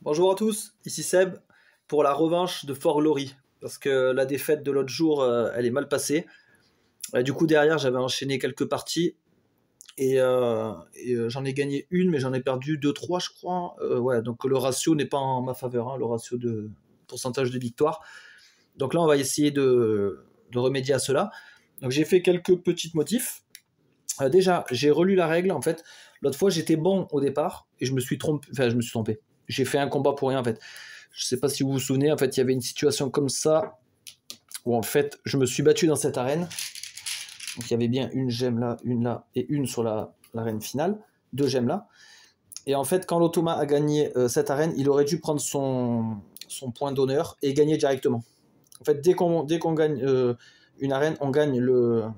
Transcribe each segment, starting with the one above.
Bonjour à tous, ici Seb pour la revanche de Fort Glory, parce que la défaite de l'autre jour, elle est mal passée. Du coup derrière j'avais enchaîné quelques parties et j'en ai gagné une, mais j'en ai perdu 2-3 je crois. Ouais, donc le ratio n'est pas en ma faveur, hein, le ratio de pourcentage de victoire. Donc là on va essayer de remédier à cela. Donc j'ai fait quelques petites motifs. Déjà j'ai relu la règle en fait. L'autre fois j'étais bon au départ et je me suis trompé. J'ai fait un combat pour rien en fait. Je sais pas si vous vous souvenez, en fait il y avait une situation comme ça où en fait je me suis battu dans cette arène. Donc il y avait bien une gemme là et une sur l'arène finale, 2 gemmes là. Et en fait quand l'Automa a gagné cette arène, il aurait dû prendre son point d'honneur et gagner directement. En fait dès qu'on gagne une arène, on gagne le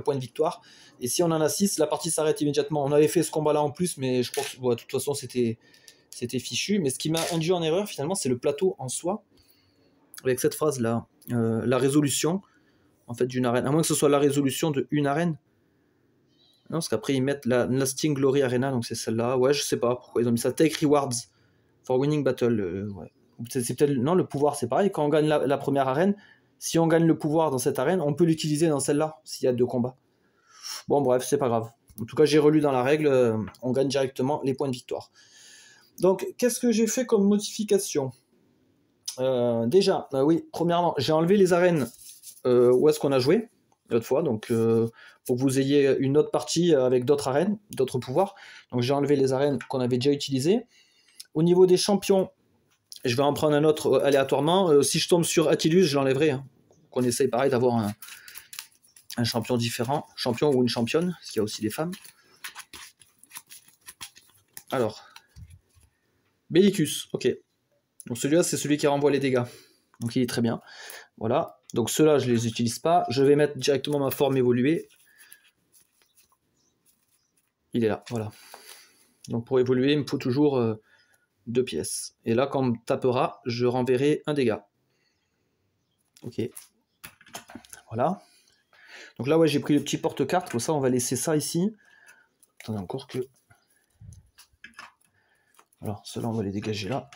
point de victoire. Et si on en a 6, la partie s'arrête immédiatement. On avait fait ce combat là en plus, mais je crois que de toute façon c'était fichu. Mais ce qui m'a induit en erreur finalement, c'est le plateau en soi, avec cette phrase là, la résolution en fait d'une arène, à moins que ce soit la résolution d'une arène. Non, parce qu'après ils mettent la Lasting Glory Arena, donc c'est celle-là. Ouais, je sais pas pourquoi ils ont mis ça. Take rewards for winning battle. Ouais. C'est peut-être non, le pouvoir c'est pareil. Quand on gagne la première arène, si on gagne le pouvoir dans cette arène, on peut l'utiliser dans celle-là s'il y a 2 combats. Bon bref, c'est pas grave. En tout cas, j'ai relu dans la règle, on gagne directement les points de victoire. Donc, qu'est-ce que j'ai fait comme modification ? Déjà, oui, premièrement, j'ai enlevé les arènes où est-ce qu'on a joué l'autre fois, donc pour que vous ayez une autre partie avec d'autres arènes, d'autres pouvoirs. Donc j'ai enlevé les arènes qu'on avait déjà utilisées. Au niveau des champions, je vais en prendre un autre aléatoirement. Si je tombe sur Attilus, je l'enlèverai. Hein. Qu'on essaye pareil d'avoir un champion différent, champion ou une championne, parce qu'il y a aussi des femmes. Alors, Bellicus, ok. Donc celui-là, c'est celui qui renvoie les dégâts. Donc il est très bien. Voilà. Donc ceux-là, je ne les utilise pas. Je vais mettre directement ma forme évoluée. Il est là, voilà. Donc pour évoluer, il me faut toujours 2 pièces. Et là, quand on me tapera, je renverrai un dégât. Ok. Voilà. Donc là, ouais, j'ai pris le petit porte-carte. Comme ça, on va laisser ça ici. Attendez encore que... Alors, ceux-là, on va les dégager là.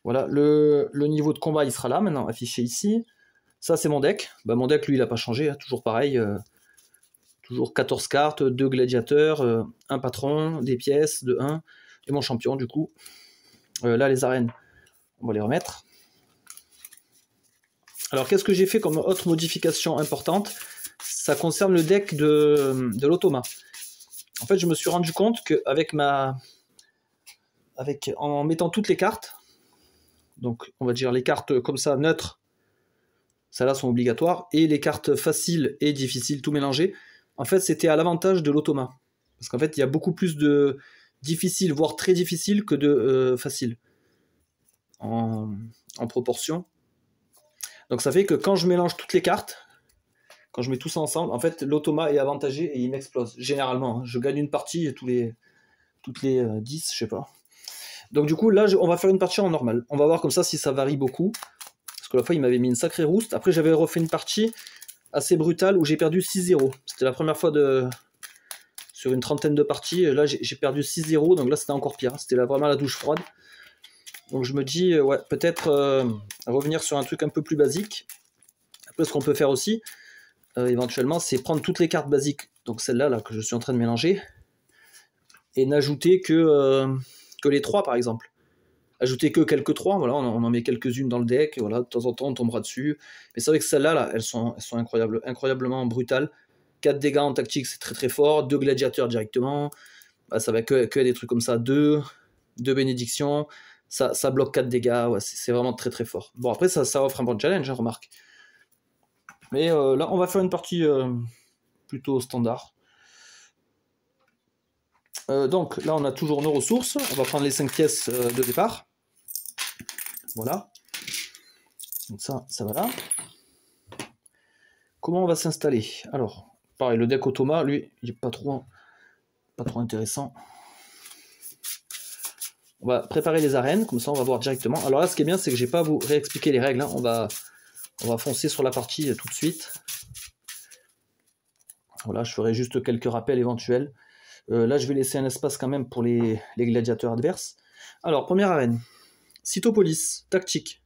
Voilà, le niveau de combat, il sera là, maintenant, affiché ici. Ça, c'est mon deck. Bah, mon deck, lui, il n'a pas changé. Hein, toujours pareil. Toujours 14 cartes, 2 gladiateurs, un patron, des pièces de 1. Et mon champion, du coup. Là, les arènes, on va les remettre. Alors, qu'est-ce que j'ai fait comme autre modification importante ? Ça concerne le deck de l'Automa. En fait, je me suis rendu compte qu'avec en mettant toutes les cartes, donc on va dire les cartes comme ça, neutres, celles-là sont obligatoires, et les cartes faciles et difficiles, tout mélangé, en fait, c'était à l'avantage de l'Automa. Parce qu'en fait, il y a beaucoup plus de difficiles, voire très difficiles, que de faciles. En proportion. Donc ça fait que quand je mélange toutes les cartes, quand je mets tout ça ensemble, en fait, l'Automa est avantagé et il m'explose. Généralement, hein. Je gagne une partie toutes les 10, je sais pas. Donc du coup, là, on va faire une partie en normal. On va voir comme ça si ça varie beaucoup. Parce que la fois, il m'avait mis une sacrée rouste. Après, j'avais refait une partie assez brutale où j'ai perdu 6-0. C'était la première fois sur une trentaine de parties. Là, j'ai perdu 6-0. Donc là, c'était encore pire. C'était vraiment la douche froide. Donc je me dis, ouais, peut-être revenir sur un truc un peu plus basique. Après, ce qu'on peut faire aussi, éventuellement, c'est prendre toutes les cartes basiques, donc celle-là là, que je suis en train de mélanger, et n'ajouter que les 3 par exemple. Ajouter que quelques 3, voilà, on en met quelques-unes dans le deck, voilà, de temps en temps on tombera dessus. Mais c'est vrai que celles-là, là, elles sont incroyablement brutales. 4 dégâts en tactique, c'est très très fort, 2 gladiateurs directement, bah, ça va que des trucs comme ça, 2 bénédictions, ça bloque 4 dégâts, ouais, c'est vraiment très très fort. Bon, après ça offre un bon challenge, hein, remarque. Mais là, on va faire une partie plutôt standard. Donc là, on a toujours nos ressources. On va prendre les 5 pièces de départ. Voilà. Donc ça va là. Comment on va s'installer ? Alors, Pareil, le deck Automa, lui, il est pas trop intéressant. On va préparer les arènes, comme ça on va voir directement. Alors là, ce qui est bien, c'est que j'ai pas à vous réexpliquer les règles. Hein. On va foncer sur la partie tout de suite. Voilà, je ferai juste quelques rappels éventuels. Là, je vais laisser un espace quand même pour les gladiateurs adverses. Alors, première arène. Cytopolis, tactique.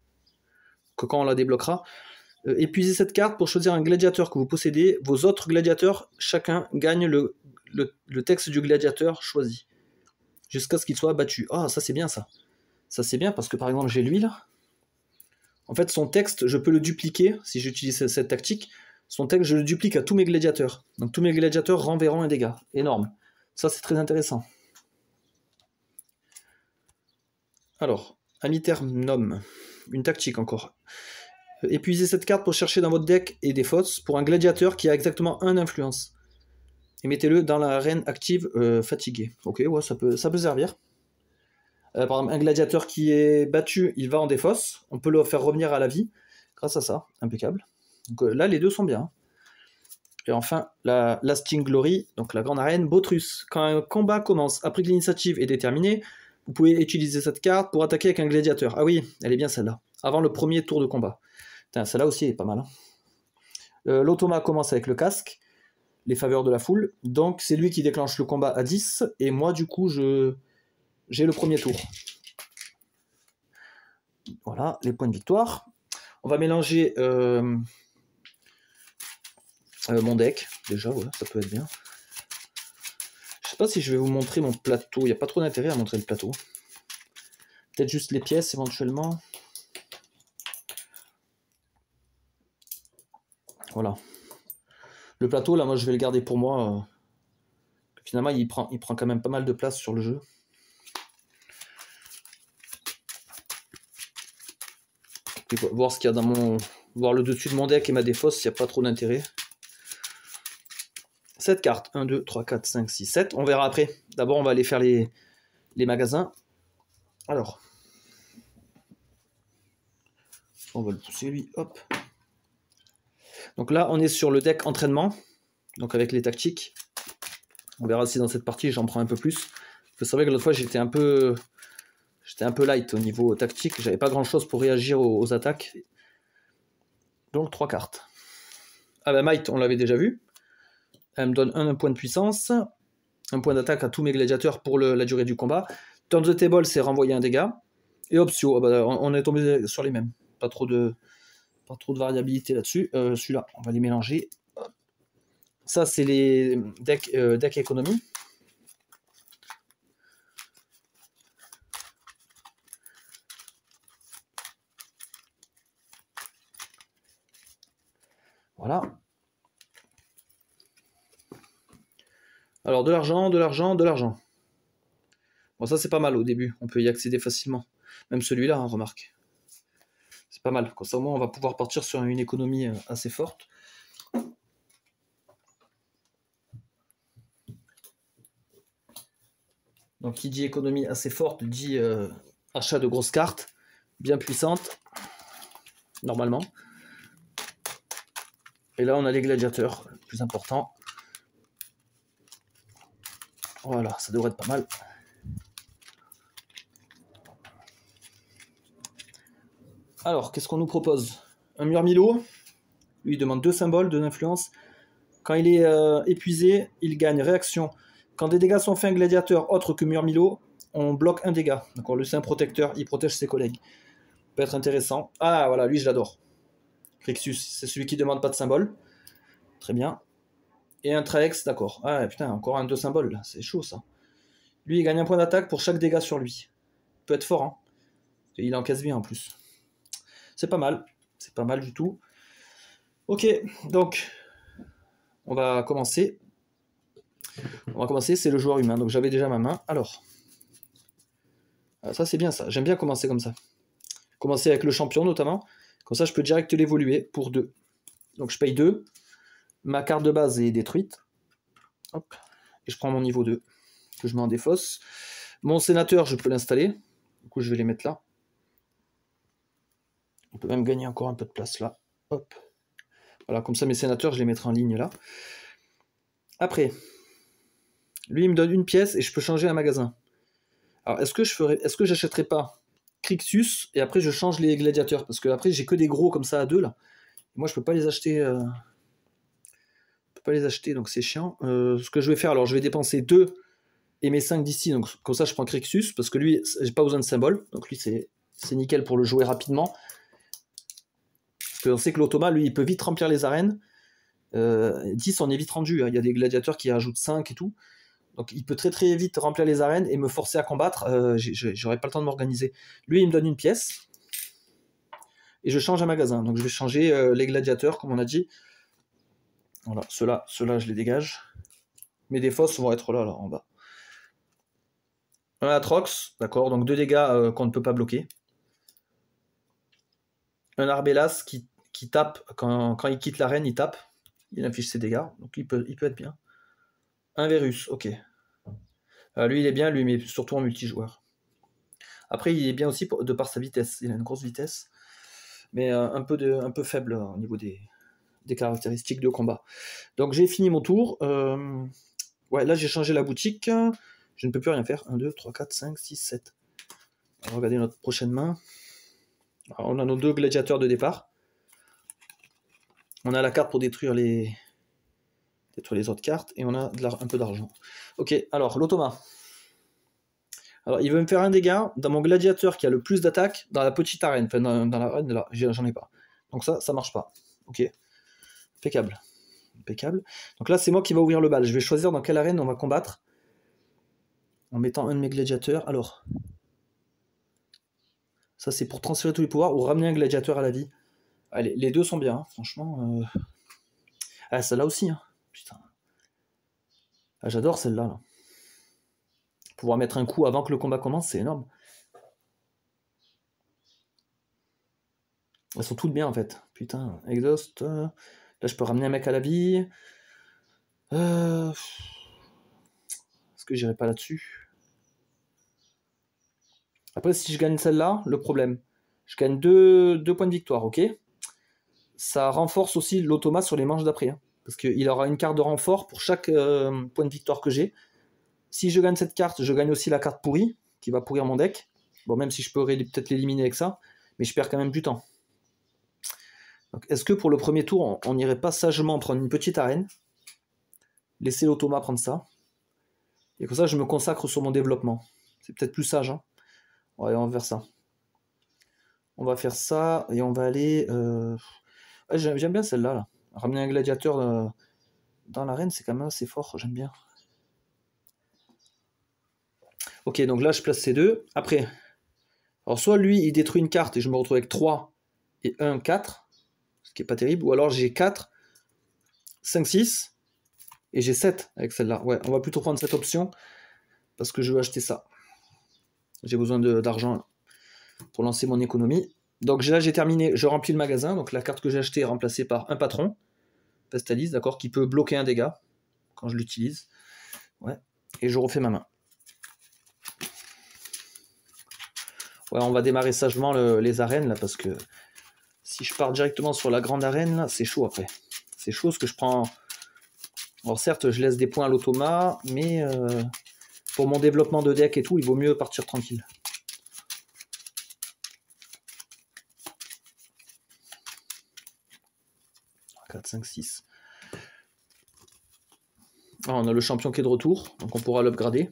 Que quand on la débloquera. Épuisez cette carte pour choisir un gladiateur que vous possédez. Vos autres gladiateurs, chacun gagne le texte du gladiateur choisi. Jusqu'à ce qu'il soit battu. Ah, ça c'est bien ça. Ça c'est bien parce que par exemple, j'ai lui là. En fait, son texte, je peux le dupliquer si j'utilise cette tactique. Son texte, je le duplique à tous mes gladiateurs. Donc tous mes gladiateurs renverront un dégât. Énorme. Ça, c'est très intéressant. Alors, Amiternum. Une tactique encore. Épuisez cette carte pour chercher dans votre deck et des fosses pour un gladiateur qui a exactement 1 influence. Et mettez-le dans l'arène active fatigué. Ok, ouais, ça peut servir. Par exemple, un gladiateur qui est battu, il va en défausse. On peut le faire revenir à la vie grâce à ça. Impeccable. Donc là, les deux sont bien. Et enfin, la Lasting Glory, donc la grande arène, Botrus. Quand un combat commence après que l'initiative est déterminée, vous pouvez utiliser cette carte pour attaquer avec un gladiateur. Ah oui, elle est bien celle-là. Avant le premier tour de combat. Celle-là aussi est pas mal. Hein. L'automa commence avec le casque, les faveurs de la foule. Donc c'est lui qui déclenche le combat à 10. Et moi, du coup, j'ai le premier tour. Voilà, les points de victoire. On va mélanger mon deck. Déjà, voilà, ça peut être bien. Je sais pas si je vais vous montrer mon plateau. Il n'y a pas trop d'intérêt à montrer le plateau. Peut-être juste les pièces éventuellement. Voilà. Le plateau, là, moi, je vais le garder pour moi. Finalement, il prend quand même pas mal de place sur le jeu. Et voir ce qu'il y a dans mon... Voir le dessus de mon deck et ma défausse, il n'y a pas trop d'intérêt. 7 cartes. 1, 2, 3, 4, 5, 6, 7. On verra après. D'abord, on va aller faire les magasins. Alors. On va le pousser, lui. Hop. Donc là, on est sur le deck entraînement. Donc avec les tactiques. On verra si dans cette partie, j'en prends un peu plus. Vous savez que l'autre fois, j'étais un peu light au niveau tactique. J'avais pas grand-chose pour réagir aux attaques. Donc 3 cartes. Ah ben Might, on l'avait déjà vu. Elle me donne un point de puissance. Un point d'attaque à tous mes gladiateurs pour la durée du combat. Turn the table, c'est renvoyer un dégât. Et Optio, oh ben, on est tombé sur les mêmes. Pas trop de variabilité là-dessus. Celui-là, on va les mélanger. Ça, c'est les decks économie. Voilà. Alors, de l'argent, de l'argent, de l'argent. Bon, ça, c'est pas mal au début. On peut y accéder facilement. Même celui-là, hein, remarque. C'est pas mal. Comme ça, au moins, on va pouvoir partir sur une économie assez forte. Donc, qui dit économie assez forte, dit achat de grosses cartes, bien puissantes, normalement. Et là, on a les gladiateurs, le plus important. Voilà, ça devrait être pas mal. Alors, qu'est-ce qu'on nous propose? Un Murmillo. Lui, il demande 2 symboles, 2 influences. Quand il est épuisé, il gagne réaction. Quand des dégâts sont faits à un gladiateur autre que Murmillo, on bloque un dégât. D'accord, le saint protecteur, il protège ses collègues. Peut être intéressant. Ah, voilà, lui, je l'adore. Crixus, c'est celui qui demande pas de symbole. Très bien. Et un Traex, d'accord. Ah, putain, encore un 2 symboles, là. C'est chaud, ça. Lui, il gagne un point d'attaque pour chaque dégât sur lui. Peut être fort, hein. Il encaisse bien, en plus. C'est pas mal. C'est pas mal du tout. Ok, donc, on va commencer. C'est le joueur humain. Donc, j'avais déjà ma main. Alors, ça, c'est bien, ça. J'aime bien commencer comme ça. Commencer avec le champion, notamment. Comme ça, je peux direct l'évoluer pour 2. Donc, je paye 2. Ma carte de base est détruite. Hop. Et je prends mon niveau 2. Que je mets en défausse. Mon sénateur, je peux l'installer. Du coup, je vais les mettre là. On peut même gagner encore un peu de place là. Hop. Voilà, comme ça, mes sénateurs, je les mettrai en ligne là. Après, lui, il me donne une pièce et je peux changer un magasin. Alors, est-ce que j'achèterais pas Crixus et après je change les gladiateurs? Parce que après j'ai que des gros comme ça à deux là. Moi, je peux pas les acheter. Je peux pas les acheter, donc c'est chiant. Ce que je vais faire, alors je vais dépenser 2 et mes 5 d'ici. Donc comme ça, je prends Crixus parce que lui, j'ai pas besoin de symbole. Donc lui, c'est nickel pour le jouer rapidement. Parce qu'on sait que l'automa, lui, il peut vite remplir les arènes. 10, on est vite rendu. Hein. Il y a des gladiateurs qui rajoutent 5 et tout. Donc il peut très très vite remplir les arènes et me forcer à combattre. J'aurais pas le temps de m'organiser. Lui, il me donne une pièce. Et je change un magasin. Donc je vais changer les gladiateurs, comme on a dit. Voilà, ceux-là, je les dégage. Mes défausses vont être là en bas. Un Atrox, d'accord, donc 2 dégâts qu'on ne peut pas bloquer. Un Arbelas qui tape, quand il quitte l'arène, il tape. Il affiche ses dégâts, donc il peut être bien. Un Verus, ok. Lui, il est bien, lui, mais surtout en multijoueur. Après, il est bien aussi de par sa vitesse. Il a une grosse vitesse, mais un peu faible au niveau des caractéristiques de combat. Donc j'ai fini mon tour. Ouais, là j'ai changé la boutique. Je ne peux plus rien faire. 1, 2, 3, 4, 5, 6, 7. On va regarder notre prochaine main. Alors, on a nos 2 gladiateurs de départ. On a la carte pour détruire les autres cartes. Et on a un peu d'argent. Ok, alors l'automa. Alors il veut me faire un dégât dans mon gladiateur qui a le plus d'attaque dans la petite arène. Enfin dans l'arène là, j'en ai pas. Donc ça marche pas. Ok. Impeccable. Impeccable. Donc là c'est moi qui va ouvrir le bal. Je vais choisir dans quelle arène on va combattre. En mettant un de mes gladiateurs. Alors. Ça c'est pour transférer tous les pouvoirs ou ramener un gladiateur à la vie. Allez, les deux sont bien, hein, franchement. Ah, celle-là aussi, hein. Putain. Ah, j'adore celle-là. Là. Pouvoir mettre un coup avant que le combat commence, c'est énorme. Elles sont toutes bien en fait. Putain, exhaust. Là, je peux ramener un mec à la vie. Est-ce que j'irai pas là-dessus? Après, si je gagne celle-là, le problème, je gagne 2 points de victoire, ok? Ça renforce aussi l'automa sur les manches d'après. Hein, parce qu'il aura une carte de renfort pour chaque point de victoire que j'ai. Si je gagne cette carte, je gagne aussi la carte pourrie, qui va pourrir mon deck. Bon, même si je pourrais peut-être l'éliminer avec ça, mais je perds quand même du temps. Est-ce que pour le premier tour, on n'irait pas sagement prendre une petite arène, laisser l'automa prendre ça, et comme ça je me consacre sur mon développement. C'est peut-être plus sage. Hein. Ouais, on va faire ça. On va faire ça, et on va aller... Ouais, j'aime bien celle-là. Là. Ramener un gladiateur dans l'arène, c'est quand même assez fort, j'aime bien. Ok, donc là je place ces 2. Après, alors soit lui il détruit une carte et je me retrouve avec 3 et 1, 4, ce qui est pas terrible, ou alors j'ai 4, 5, 6 et j'ai 7 avec celle-là. Ouais, on va plutôt prendre cette option parce que je veux acheter ça. J'ai besoin d'argent pour lancer mon économie. Donc là j'ai terminé, je remplis le magasin, donc la carte que j'ai achetée est remplacée par un patron, Pestalise, d'accord, qui peut bloquer un dégât quand je l'utilise. Ouais, et je refais ma main. Ouais, on va démarrer sagement les arènes là parce que si je pars directement sur la grande arène là, c'est chaud après. C'est chaud ce que je prends. Alors certes, je laisse des points à l'automa, mais pour mon développement de deck et tout, il vaut mieux partir tranquille. « 4, 5, 6. Ah, on a le champion qui est de retour, donc on pourra l'upgrader.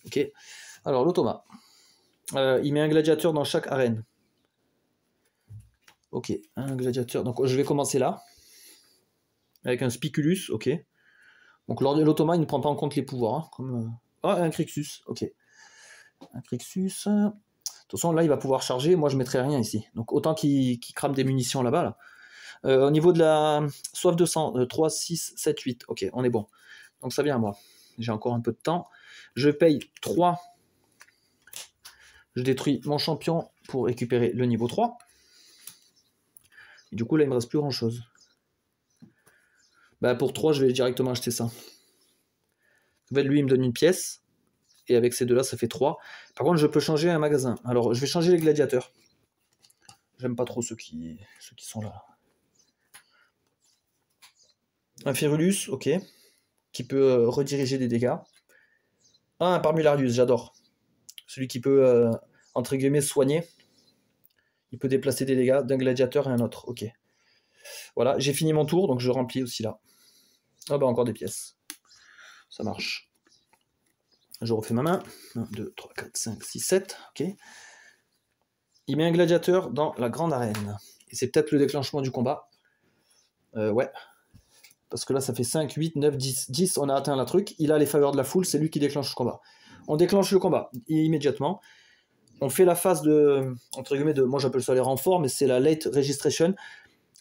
Ok. Alors l'automa. Il met un gladiateur dans chaque arène. Ok, un gladiateur. Donc je vais commencer là. Avec un Spiculus, ok. Donc l'automa, il ne prend pas en compte les pouvoirs. Hein, comme, Ah, un Crixus, ok. Un Crixus. De toute façon, là, il va pouvoir charger. Moi, je mettrai rien ici. Donc autant qu'il crame des munitions là-bas. Là. Au niveau de la soif de sang, 3, 6, 7, 8. Ok, on est bon. Donc ça vient à moi. J'ai encore un peu de temps. Je paye 3. Je détruis mon champion pour récupérer le niveau 3. Et du coup, là, il me reste plus grand-chose. Bah, pour 3, je vais directement acheter ça. En fait, lui, il me donne une pièce. Et avec ces deux-là, ça fait 3. Par contre, je peux changer un magasin. Alors, je vais changer les gladiateurs. J'aime pas trop ceux qui sont là. Un Férulus, ok. qui peut rediriger des dégâts. Ah, un Parmularius, j'adore. Celui qui peut, entre guillemets, soigner. Il peut déplacer des dégâts d'un gladiateur à un autre. Ok. Voilà, j'ai fini mon tour, donc je remplis aussi là. Ah bah encore des pièces. Ça marche. Je refais ma main. 1, 2, 3, 4, 5, 6, 7. Ok. Il met un gladiateur dans la grande arène. Et c'est peut-être le déclenchement du combat. Ouais. Parce que là, ça fait 5, 8, 9, 10. 10, on a atteint la truc. Il a les faveurs de la foule, c'est lui qui déclenche le combat. On déclenche le combat immédiatement. On fait la phase de, entre guillemets, de, moi j'appelle ça les renforts, mais c'est la late registration.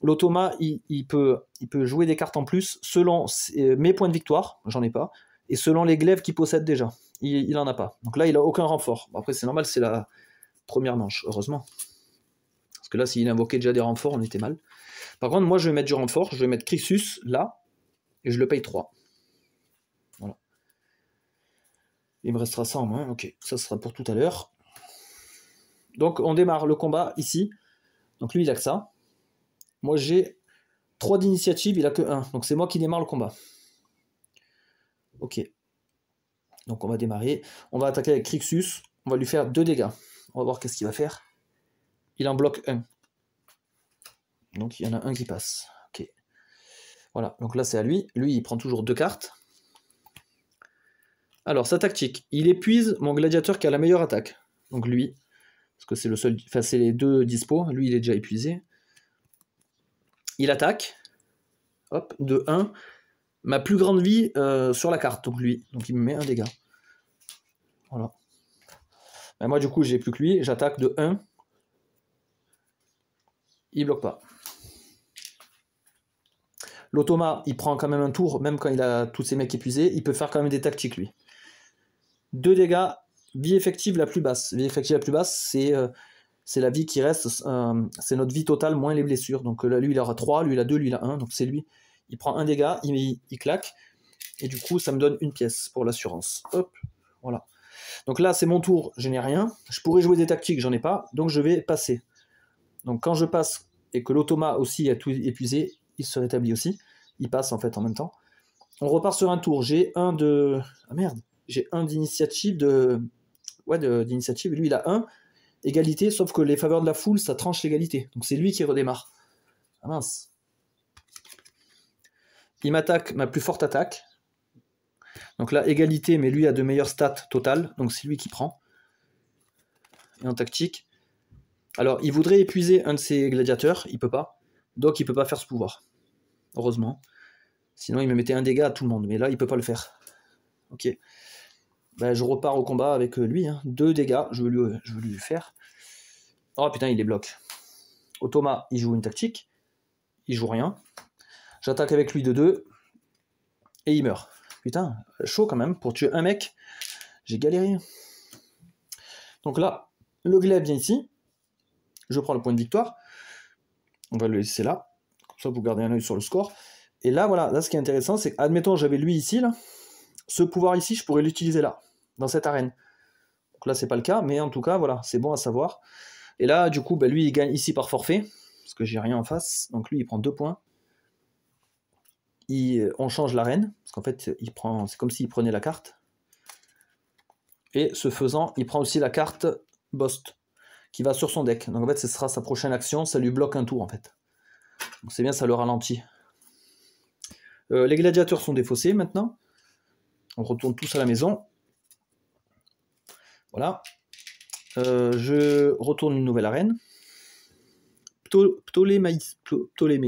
L'automa, il peut jouer des cartes en plus selon mes points de victoire, j'en ai pas, et selon les glaives qu'il possède déjà. Il en a pas. Donc là, il a aucun renfort. Bon, après, c'est normal, c'est la première manche, heureusement. Parce que là, s'il invoquait déjà des renforts, on était mal. Par contre, moi, je vais mettre du renfort. Je vais mettre Crixus là, et je le paye 3. Voilà. Il me restera ça en main. Ok, ça sera pour tout à l'heure. Donc, on démarre le combat ici. Donc, lui, il a que ça. Moi, j'ai 3 d'initiative, il a que 1. Donc, c'est moi qui démarre le combat. Ok. Donc, on va démarrer. On va attaquer avec Crixus. On va lui faire 2 dégâts. On va voir qu'est-ce qu'il va faire. Il en bloque 1. Donc, il y en a un qui passe. Ok. Voilà. Donc là, c'est à lui. Lui, il prend toujours 2 cartes. Alors, sa tactique. Il épuise mon gladiateur qui a la meilleure attaque. Donc, lui. Parce que c'est le seul. Enfin, c'est les 2 dispo. Lui, il est déjà épuisé. Il attaque. Hop. De 1. Ma plus grande vie sur la carte. Donc, lui. Donc, il me met un dégât. Voilà. Ben, moi, du coup, j'ai plus que lui. J'attaque de 1. Il bloque pas. L'automa, il prend quand même un tour, même quand il a tous ses mecs épuisés. Il peut faire quand même des tactiques, lui. 2 dégâts. Vie effective la plus basse. Vie effective la plus basse, c'est la vie qui reste. C'est notre vie totale moins les blessures. Donc là, lui, il aura 3. Lui, il a 2. Lui, il a 1. Donc c'est lui. Il prend un dégât. Il claque. Et du coup, ça me donne une pièce pour l'assurance. Hop. Voilà. Donc là, c'est mon tour. Je n'ai rien. Je pourrais jouer des tactiques. J'en ai pas. Donc je vais passer. Donc quand je passe et que l'automa aussi a tout épuisé, il se rétablit aussi. Il passe en fait en même temps. On repart sur un tour. J'ai un de... Ah merde. J'ai un d'initiative de... Ouais, d'initiative. Lui, il a 1. Égalité, sauf que les faveurs de la foule, ça tranche l'égalité. Donc c'est lui qui redémarre. Ah mince. Il m'attaque ma plus forte attaque. Donc là, égalité, mais lui a de meilleures stats totales. Donc c'est lui qui prend. Et en tactique... Alors, il voudrait épuiser un de ses gladiateurs, il peut pas. Donc, il peut pas faire ce pouvoir. Heureusement. Sinon, il me mettait un dégât à tout le monde. Mais là, il peut pas le faire. Ok. Ben, je repars au combat avec lui. 2 dégâts, je veux lui faire. Oh putain, il les bloque. Automa, il joue une tactique. Il joue rien. J'attaque avec lui de 2. Et il meurt. Putain, chaud quand même. Pour tuer un mec, j'ai galéré. Donc là, le glaive vient ici. Je prends le point de victoire. On va le laisser là. Comme ça, vous gardez un œil sur le score. Et là, voilà. Là, ce qui est intéressant, c'est que, admettons, j'avais lui ici, là. Ce pouvoir ici, je pourrais l'utiliser là, dans cette arène. Donc là, c'est pas le cas, mais en tout cas, voilà, c'est bon à savoir. Et là, du coup, ben, lui, il gagne ici par forfait, parce que j'ai rien en face. Donc lui, il prend 2 points. On change l'arène, parce qu'en fait, c'est comme s'il prenait la carte. Et ce faisant, il prend aussi la carte Bost, qui va sur son deck. Donc en fait, ce sera sa prochaine action, ça lui bloque un tour en fait. Donc c'est bien, ça le ralentit. Les gladiateurs sont défaussés maintenant. On retourne tous à la maison. Voilà. Je retourne une nouvelle arène. Ptolémée,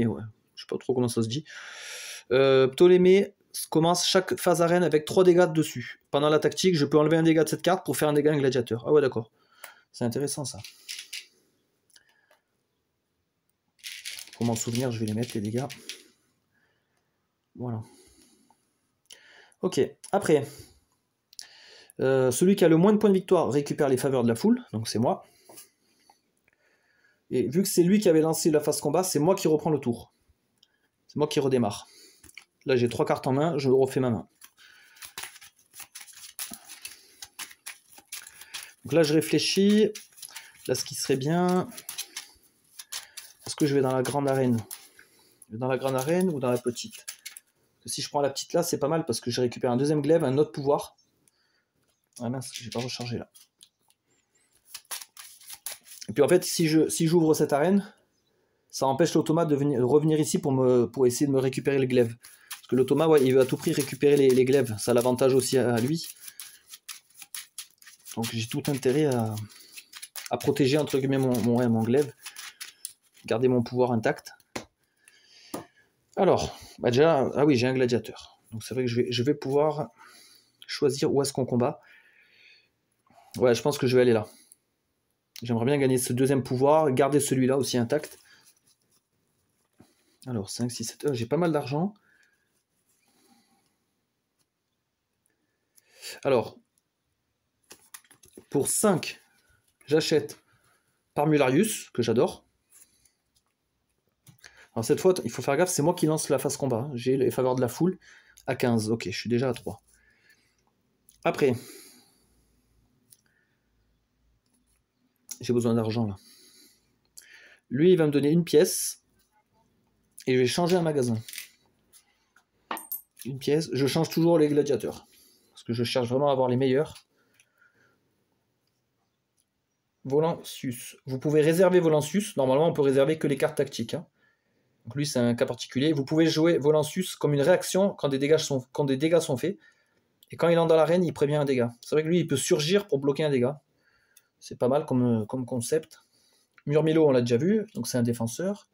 ouais. Je sais pas trop comment ça se dit. Ptolémée commence chaque phase arène avec 3 dégâts dessus. Pendant la tactique, je peux enlever un dégât de cette carte pour faire un dégât à un gladiateur. Ah ouais, d'accord. C'est intéressant ça. Pour m'en souvenir, je vais les mettre, les dégâts. Voilà. Ok, après. Celui qui a le moins de points de victoire récupère les faveurs de la foule, donc c'est moi. Et vu que c'est lui qui avait lancé la phase combat, c'est moi qui reprends le tour. C'est moi qui redémarre. Là j'ai 3 cartes en main, je refais ma main. Donc là je réfléchis. Là ce qui serait bien... Est-ce que je vais dans la grande arène? Je vais dans la grande arène ou dans la petite? Si je prends la petite là, c'est pas mal parce que je récupère un deuxième glaive, un autre pouvoir. Ah mince, j'ai pas rechargé là. Et puis en fait, si j'ouvre cette arène, ça empêche l'automa de revenir ici pour essayer de me récupérer les glaives. Parce que l'automa, ouais, il veut à tout prix récupérer les glaives. Ça a l'avantage aussi à lui. Donc j'ai tout intérêt à protéger entre guillemets mon glaive. Garder mon pouvoir intact. Alors, bah déjà, ah oui, j'ai un gladiateur. Donc c'est vrai que je vais pouvoir choisir où est-ce qu'on combat. Ouais, je pense que je vais aller là. J'aimerais bien gagner ce deuxième pouvoir, garder celui-là aussi intact. Alors, 5, 6, 7, j'ai pas mal d'argent. Alors, pour 5, j'achète Parmularius, que j'adore. Alors cette fois, il faut faire gaffe, c'est moi qui lance la phase combat. J'ai les faveurs de la foule à 15. Ok, je suis déjà à 3. Après, j'ai besoin d'argent là. Lui, il va me donner une pièce. Et je vais changer un magasin. Une pièce. Je change toujours les gladiateurs. Parce que je cherche vraiment à avoir les meilleurs. Volancius. Vous pouvez réserver Volancius. Normalement, on peut réserver que les cartes tactiques. Hein. Donc lui, c'est un cas particulier. Vous pouvez jouer Volancius comme une réaction quand des dégâts sont faits. Et quand il entre dans l'arène, il prévient un dégât. C'est vrai que lui, il peut surgir pour bloquer un dégât. C'est pas mal comme concept. Murmillo, on l'a déjà vu. Donc c'est un défenseur.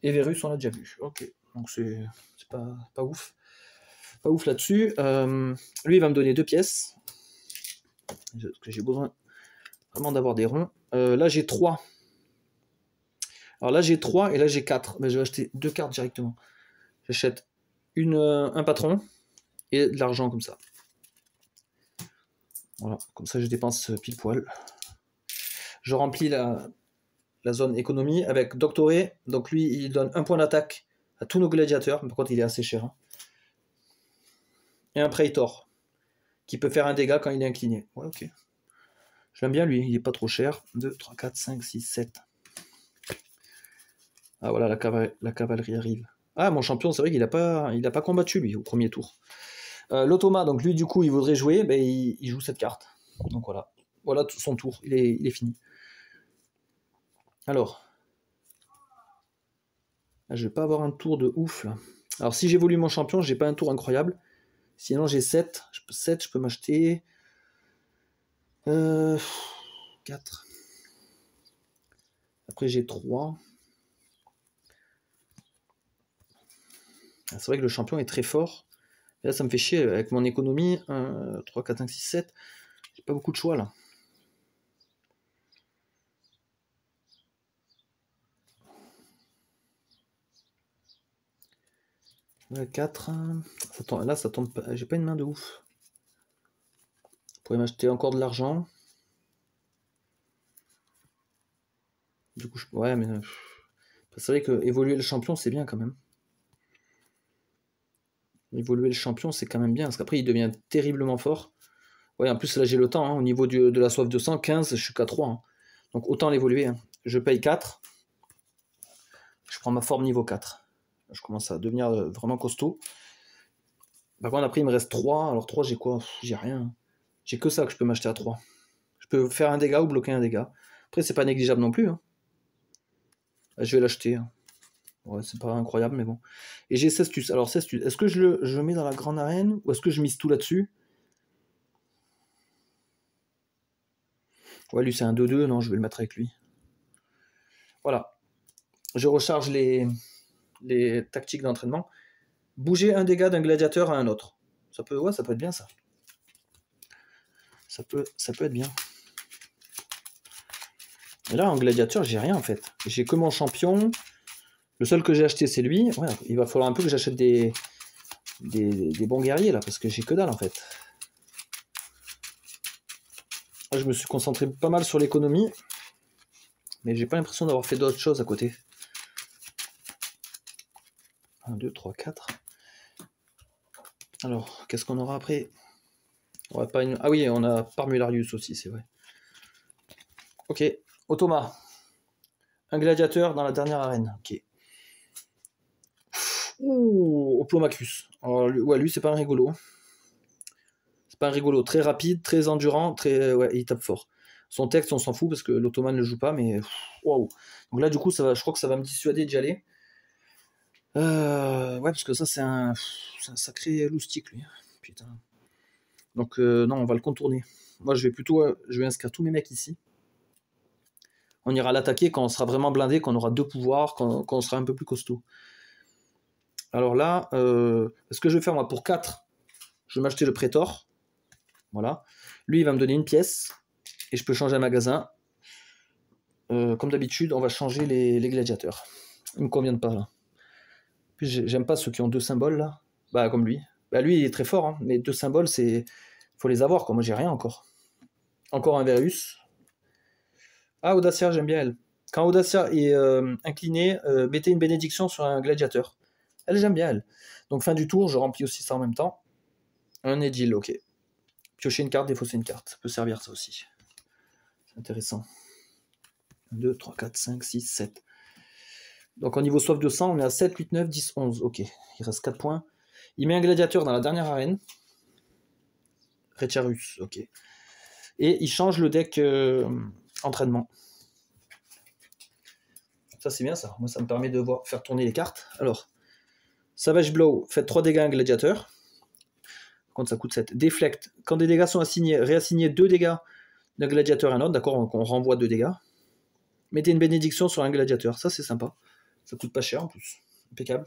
Et Verus, on l'a déjà vu. Ok. Donc c'est pas ouf. Pas ouf là-dessus. Lui, il va me donner 2 pièces. Parce que j'ai besoin vraiment d'avoir des ronds. Là, j'ai 3. Alors là, j'ai 3 et là, j'ai 4. Ben, je vais acheter 2 cartes directement. J'achète un patron et de l'argent comme ça. Voilà, comme ça, je dépense pile poil. Je remplis la zone économie avec Doctoré. Donc lui, il donne 1 point d'attaque à tous nos gladiateurs. Par contre, il est assez cher. Hein. Et un Praetor qui peut faire un dégât quand il est incliné. Ouais, ok. Je l'aime bien lui, il est pas trop cher. 2, 3, 4, 5, 6, 7. Ah voilà, la cavalerie arrive. Ah, mon champion, c'est vrai qu'il n'a pas combattu lui au premier tour. L'automa, donc lui du coup, il voudrait jouer, ben, il joue cette carte. Donc voilà, voilà son tour, il est fini. Alors, là, je vais pas avoir un tour de ouf là. Alors si j'évolue mon champion, j'ai pas un tour incroyable. Sinon j'ai 7, je peux m'acheter 4. Après j'ai 3. C'est vrai que le champion est très fort. Et là, ça me fait chier avec mon économie. 3, 4, 5, 6, 7. J'ai pas beaucoup de choix là. Ouais, 4. Là, ça tombe pas. J'ai pas une main de ouf. Je pourrais m'acheter encore de l'argent. Du coup, ouais, mais. C'est vrai que évoluer le champion, c'est bien quand même. Évoluer le champion, c'est quand même bien. Parce qu'après, il devient terriblement fort. Ouais, en plus, là, j'ai le temps. Hein. Au niveau de la soif de sang, 15, je suis qu'à 3. Hein. Donc, autant l'évoluer. Hein. Je paye 4. Je prends ma forme niveau 4. Je commence à devenir vraiment costaud. Par contre, après, il me reste 3. Alors, 3, j'ai quoi? J'ai rien. J'ai que ça que je peux m'acheter à 3. Je peux faire un dégât ou bloquer un dégât. Après, c'est pas négligeable non plus. Hein. Je vais l'acheter. Hein. Ouais, c'est pas incroyable, mais bon. Et j'ai Cestus. Alors, Cestus, est-ce que je le mets dans la grande arène ou est-ce que je mise tout là-dessus? Ouais, lui, c'est un 2-2. Non, je vais le mettre avec lui. Voilà. Je recharge les tactiques d'entraînement. Bouger un dégât d'un gladiateur à un autre. Ça peut être bien, ça. Ça peut être bien. Et là, en gladiateur, j'ai rien, en fait. J'ai que mon champion. Le seul que j'ai acheté, c'est lui. Ouais, il va falloir un peu que j'achète des bons guerriers, là, parce que j'ai que dalle, en fait. Là, je me suis concentré pas mal sur l'économie. Mais j'ai pas l'impression d'avoir fait d'autres choses à côté. 1, 2, 3, 4. Alors, qu'est-ce qu'on aura après? Ouais, pas une... Ah oui, on a Parmularius aussi, c'est vrai. Ok, Automa. Un gladiateur dans la dernière arène. Ok. Ouh, Oplomachus. Alors, ouais, lui, c'est pas un rigolo. C'est pas un rigolo. Très rapide, très endurant, très... ouais, il tape fort. Son texte, on s'en fout parce que l'Ottoman ne le joue pas, mais... Waouh. Donc là, du coup, ça va, je crois que ça va me dissuader d'y aller. Ouais, parce que ça, c'est un sacré loustic, lui. Putain. Donc, non, on va le contourner. Moi, je vais inscrire tous mes mecs ici. On ira l'attaquer quand on sera vraiment blindé, quand on aura 2 pouvoirs, quand on sera un peu plus costaud. Alors là, ce que je vais faire, moi, pour 4, je vais m'acheter le Prétor. Voilà. Lui, il va me donner une pièce. Et je peux changer un magasin. Comme d'habitude, on va changer les gladiateurs. Ils me conviennent pas, là. Puis j'aime pas ceux qui ont 2 symboles, là. Bah, comme lui. Bah, lui, il est très fort, hein. Mais 2 symboles, c'est... faut les avoir, quoi. Moi, j'ai rien encore. Encore un Verus. Ah, Audacia, j'aime bien elle. Quand Audacia est inclinée, mettez une bénédiction sur un gladiateur. Elle, j'aime bien elle. Donc, fin du tour, je remplis aussi ça en même temps. Un Edil, ok. Piocher une carte, défausser une carte. Ça peut servir, ça aussi. C'est intéressant. 1, 2, 3, 4, 5, 6, 7. Donc, au niveau soif de sang, on est à 7, 8, 9, 10, 11. Ok, il reste 4 points. Il met un gladiateur dans la dernière arène. Retiarus, ok. Et il change le deck entraînement. Ça, c'est bien, ça. Moi, ça me permet de faire tourner les cartes. Alors, Savage Blow, faites 3 dégâts à un gladiateur. Quand ça coûte 7. Deflect, quand des dégâts sont assignés, réassignez 2 dégâts d'un gladiateur à un autre. D'accord, on renvoie 2 dégâts. Mettez une bénédiction sur un gladiateur. Ça, c'est sympa. Ça coûte pas cher en plus. Impeccable.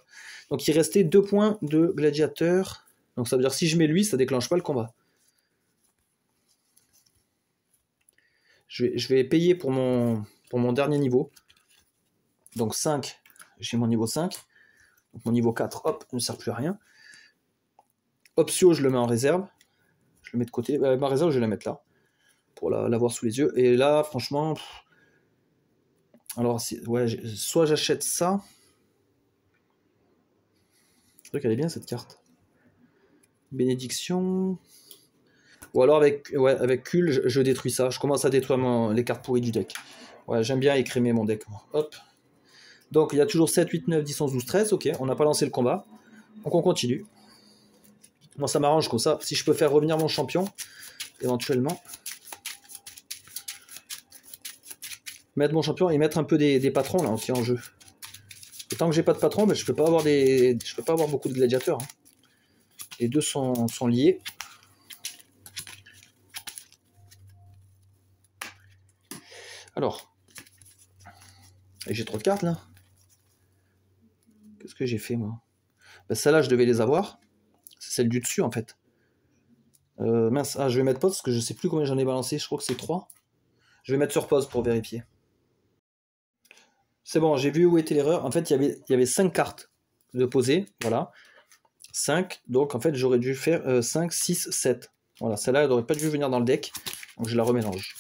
Donc, il restait 2 points de gladiateur. Donc, ça veut dire si je mets lui, ça déclenche pas le combat. Je vais payer pour mon dernier niveau. Donc 5, j'ai mon niveau 5. Donc mon niveau 4, hop, ne sert plus à rien. Optio, je le mets en réserve. Je le mets de côté. Ma réserve, je vais la mettre là. Pour l'avoir sous les yeux. Et là, franchement... alors, ouais, soit j'achète ça. C'est vrai qu'elle est bien, cette carte. Bénédiction... ou alors avec Cul, je détruis ça. Je commence à détruire les cartes pourries du deck. Ouais, j'aime bien écrémer mon deck. Hop. Donc il y a toujours 7, 8, 9, 10, 11, 12, 13. Ok, on n'a pas lancé le combat. Donc on continue. Moi ça m'arrange comme ça. Si je peux faire revenir mon champion, éventuellement. Mettre mon champion et mettre un peu des patrons là aussi en jeu. Et tant que j'ai pas de patron, ben, je peux pas avoir beaucoup de gladiateurs. Hein. Les deux sont liés. Alors. Et j'ai trop de cartes là. Qu'est-ce que j'ai fait moi? Ben, celle-là je devais les avoir. C'est celle du dessus en fait. Mince, je vais mettre pause parce que je sais plus combien j'en ai balancé. Je crois que c'est 3. Je vais mettre sur pause pour vérifier. C'est bon, j'ai vu où était l'erreur. En fait, il y avait 5 cartes de poser. Voilà. 5. Donc en fait, j'aurais dû faire 5, 6, 7. Voilà, celle-là, elle n'aurait pas dû venir dans le deck. Donc je la remélange.